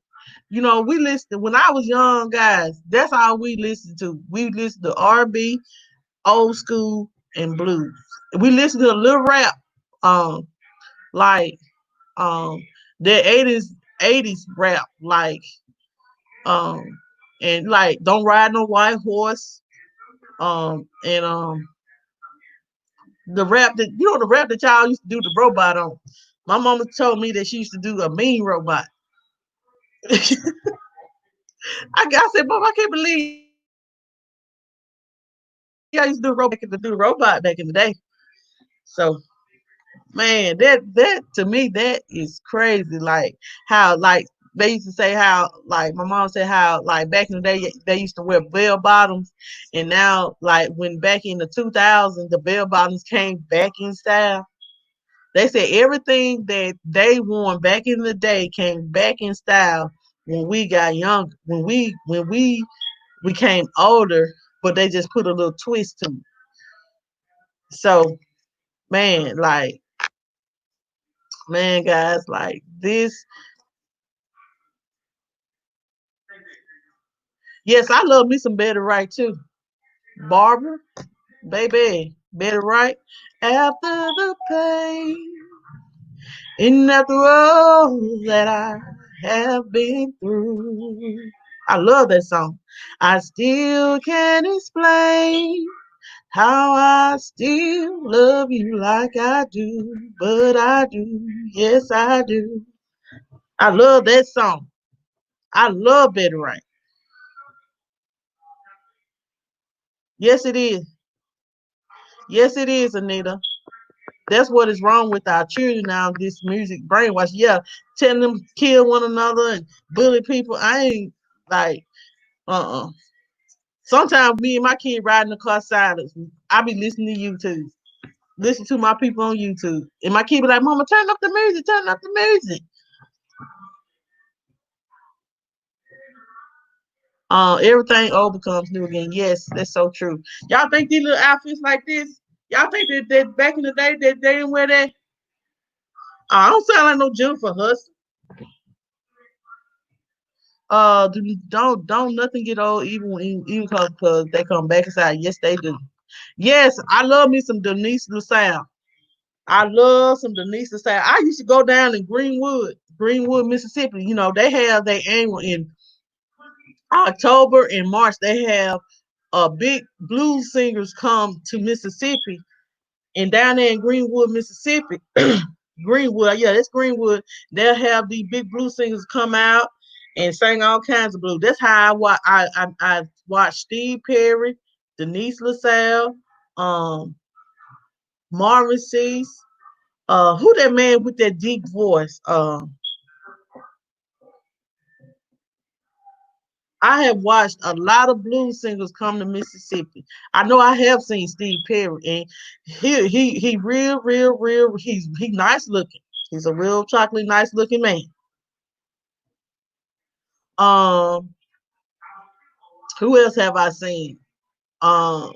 we listened when I was young, guys. That's all we listened to. We listened to R&B, old school, and blues. We listened to a little rap, um, like um, the eighties rap, um, and like "Don't Ride No White Horse," and the rap that y'all used to do the robot on. My mama told me that she used to do a mean robot. I said, Mom, I can't believe y'all used to do robot back in the day. So, man, that to me that is crazy. How they used to say how my mom said how back in the day they used to wear bell bottoms, and now when back in the 2000s the bell bottoms came back in style. They said everything that they worn back in the day came back in style when we got younger, when we became older, but they just put a little twist to it. So, man, like, man, guys, like this. Yes, I love me some Betty Wright too. Barbara, baby, Betty Wright. After the pain and after all that I have been through. I love that song. I still can't explain how I still love you like I do, but I do. Yes, I do. I love that song. I love Betty Wright. Yes, it is. Yes, it is, Anita. That's what is wrong with our children now. This music brainwash. Yeah, telling them to kill one another and bully people. I ain't like Sometimes me and my kid riding the car silence. I be listening to YouTube. Listen to my people on YouTube. And my kid be like, Mama, turn up the music, turn up the music. Everything old becomes new again. Yes, that's so true. Y'all think these little outfits like this? Y'all think that back in the day that they didn't wear that? I don't sound like no Jennifer Hudson. Don't nothing get old even because they come back inside. Yes, they do. Yes, I love me some Denise LaSalle. I love some Denise LaSalle. I used to go down in Greenwood, Mississippi. They have their annual in October and March. They have big blues singers come to Mississippi, and down there in Greenwood, Mississippi, Greenwood, yeah, that's Greenwood. They'll have these big blues singers come out and sing all kinds of blues. That's how I watched Steve Perry, Denise LaSalle, um, Marvin Cease. Who that man with that deep voice? I have watched a lot of blues singers come to Mississippi. I know I have seen Steve Perry, and he real. He nice looking. He's a real chocolate nice looking man. Um, who else have I seen? Um,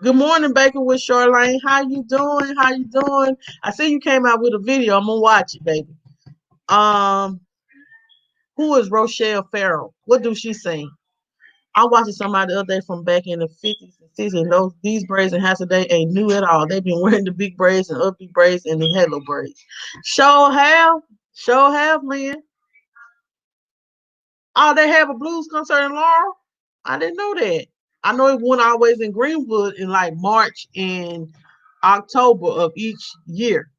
Good morning, Baker with Charlene. How you doing? How you doing? I see you came out with a video. I'm gonna watch it, baby. Um, who is Rochelle Farrell? What do she sing? I watched somebody the other day from back in the 50s and 60s, and these braids and hats today ain't new at all. They've been wearing the big braids and upbeat braids and the halo braids. Show have, man. Oh, they have a blues concert in Laurel? I didn't know that. I know it went always in Greenwood in like March and October of each year.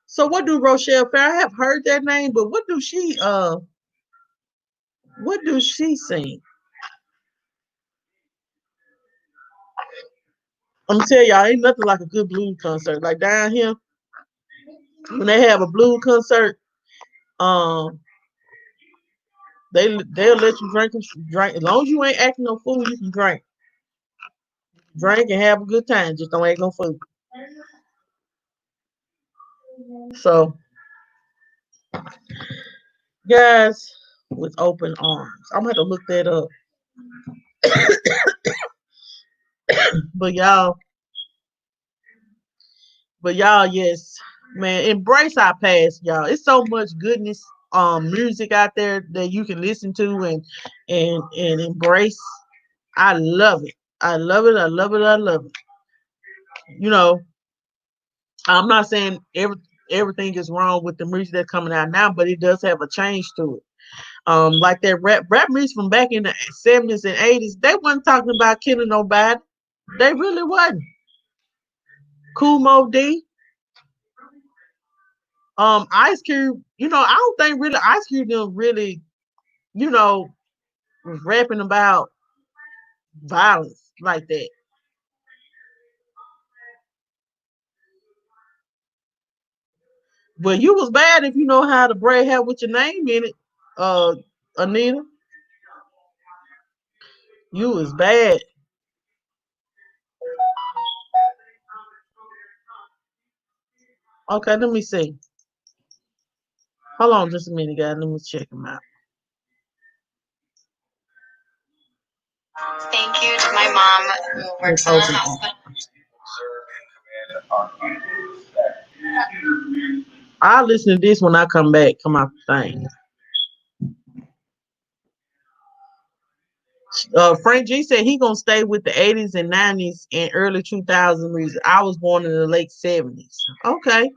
So what do Rochelle Fair? I have heard that name, but what do she sing? I'm gonna tell y'all, ain't nothing like a good blues concert. Like down here, when they have a blues concert, um, they'll let you drink as long as you ain't acting no fool. You can drink and have a good time. Just don't act no fool. So, guys, with open arms, I'm gonna have to look that up. But y'all. But y'all, yes, man, embrace our past, y'all. It's so much goodness, music out there that you can listen to and embrace. I love it. I love it. I love it. I love it. You know, I'm not saying everything is wrong with the music that's coming out now, but it does have a change to it. Like that rap music from back in the 70s and 80s, they wasn't talking about killing nobody. They really wasn't. Cool Mo D, Ice Cube. I don't think really Ice Cube didn't really, you know, was rapping about violence like that. But you was bad if you know how to braid hair with your name in it, uh, Anita. You was bad. Okay, let me see. Hold on just a minute, guys. Let me check him out. Thank you to my mom who works in the hospital. I'll listen to this when I come back. Come off the thing. Frank G said he gonna stay with the 80s and 90s and early 2000s music. I was born in the late 70s. Okay.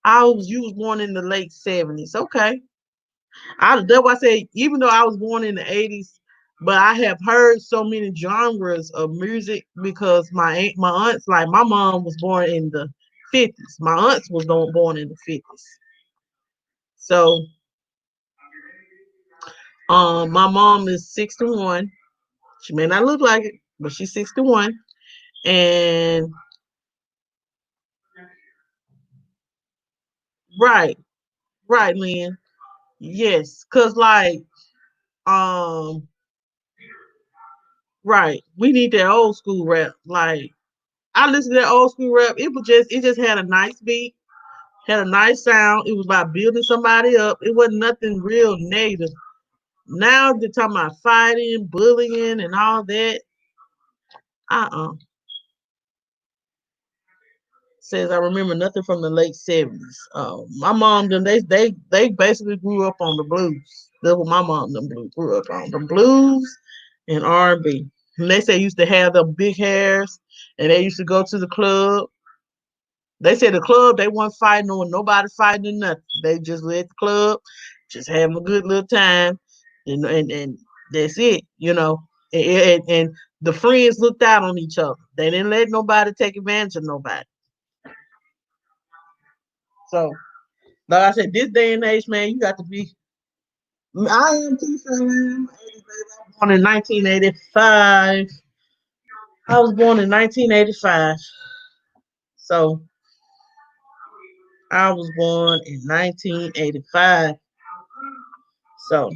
You was born in the late 70s. Okay. That's why I say even though I was born in the 80s, but I have heard so many genres of music because my aunts, like my mom was born in the 50s. My aunts was born in the 50s. So my mom is 61. She may not look like it, but she's 61. And right, right, Lynn. Yes, cause like um right, we need that old school rap. Like I listened to that old school rap. It just had a nice beat, had a nice sound. It was about building somebody up. It wasn't nothing real negative. Now they're talking about fighting, bullying, and all that. Uh-uh. Says I remember nothing from the late 70s. My mom them they basically grew up on the blues. That's what my mom them grew up on. The blues and R&B. And they say used to have the big hairs and they used to go to the club. They said the club they weren't fighting or nobody fighting or nothing. They just let the club, just having a good little time, and that's it. And the friends looked out on each other. They didn't let nobody take advantage of nobody. So, like I said, this day and age, man, you got to be. I am too, man. Born in 1985. I was born in 1985. So I was born in 1985. So,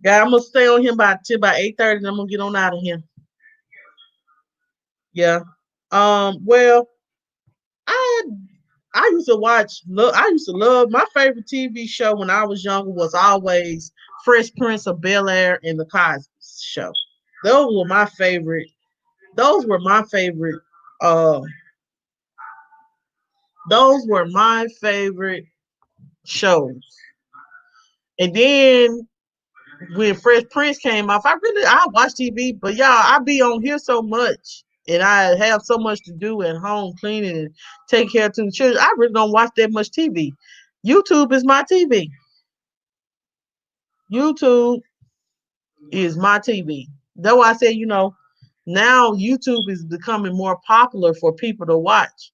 yeah, I'm gonna stay on here till about 8:30, and I'm gonna get on out of here. Yeah. Well, I I used to watch. I used to love my favorite TV show when I was younger was always Fresh Prince of Bel Air and The Cosby Show. Those were my favorite. Those were my favorite. Uh, those were my favorite shows. And then when Fresh Prince came off, I watch TV, but y'all, I be on here so much, and I have so much to do at home, cleaning and take care to the children. I really don't watch that much TV. YouTube is my TV. YouTube is my TV. Though I say, now YouTube is becoming more popular for people to watch.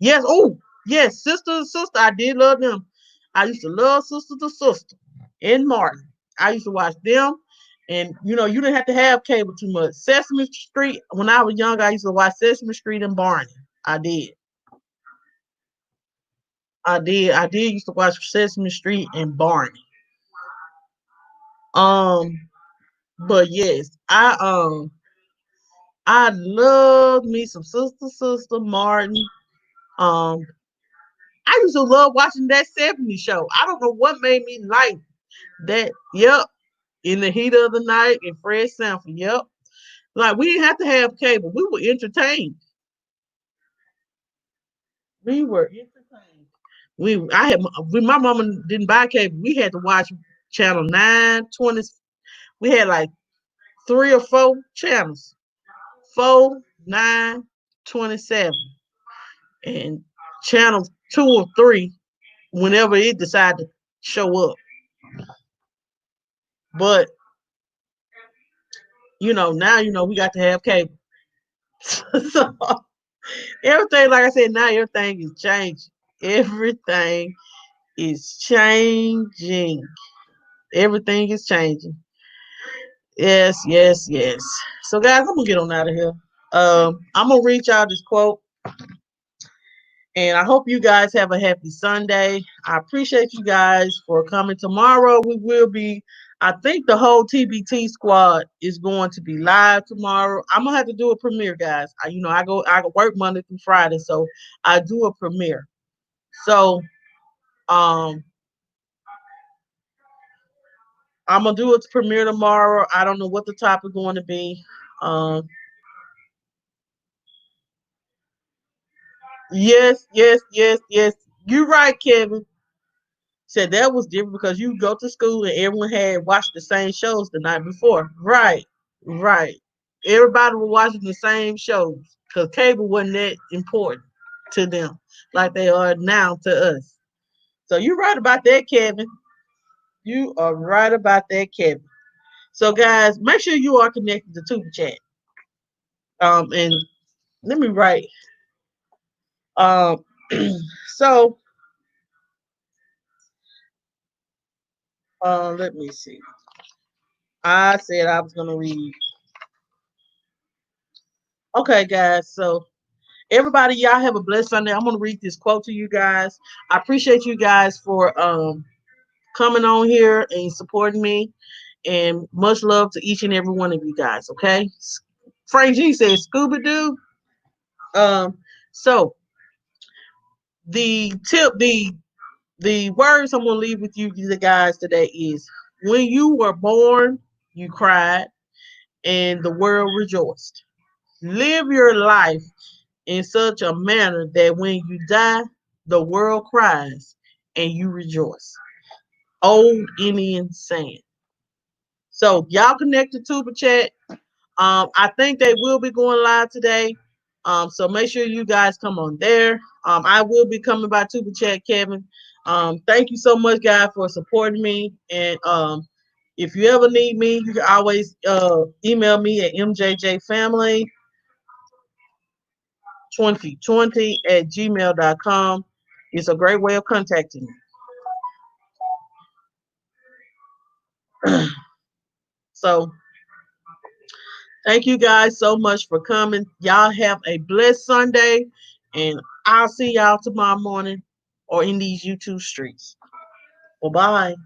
Yes, oh, yes, Sister to Sister. I did love them. I used to love Sister to Sister and Martin. I used to watch them. And you didn't have to have cable too much. Sesame Street, when I was young, I used to watch Sesame Street and Barney. I did. I did used to watch Sesame Street and Barney. Um, but yes, I love me some Sister Martin. Um, I used to love watching that 70s show. I don't know what made me like that. Yep. In the heat of the night and Fred Sanford. Yep. Like we didn't have to have cable. We were entertained. We were entertained. My mama didn't buy cable. We had to watch channel 920. We had like 3 or 4 channels. 4, 9, 27, and channel 2 or 3 whenever it decided to show up. But now we got to have cable. So everything, like I said, now everything is changing. Everything is changing. Everything is changing. Yes, yes, yes. So guys, I'm gonna get on out of here. I'm gonna reach out this quote, and I hope you guys have a happy Sunday. I appreciate you guys for coming. Tomorrow we will be. I think the whole TBT squad is going to be live tomorrow. I'm gonna have to do a premiere, guys. I work Monday through Friday, so I do a premiere. So um, I'm gonna do a premiere tomorrow. I don't know what the topic is going to be. Um, yes, yes, yes, yes. You're right, Kevin. Said that was different because you go to school and everyone had watched the same shows the night before. Right, right. Everybody was watching the same shows because cable wasn't that important to them like they are now to us. So you're right about that, Kevin. You are right about that, Kevin. So guys, make sure you are connected to Tuber Chat. And let me write. Um, so let me see. I said I was gonna read. Okay, guys. So everybody, y'all have a blessed Sunday. I'm gonna read this quote to you guys. I appreciate you guys for coming on here and supporting me, and much love to each and every one of you guys. Okay, Frank G says Scooby Doo. Um, so the tip, the words I'm gonna leave with you guys today is: when you were born, you cried, and the world rejoiced. Live your life in such a manner that when you die, the world cries and you rejoice. Old Indian saying. So y'all connect to Tuber Chat. I think they will be going live today. So make sure you guys come on there. I will be coming by Tuber Chat, Kevin. Thank you so much, guys, for supporting me. And if you ever need me, you can always email me at mjjfamily 2020 at gmail.com. It's a great way of contacting me. So thank you guys so much for coming. Y'all have a blessed Sunday, and I'll see y'all tomorrow morning or in these YouTube streets. Bye bye.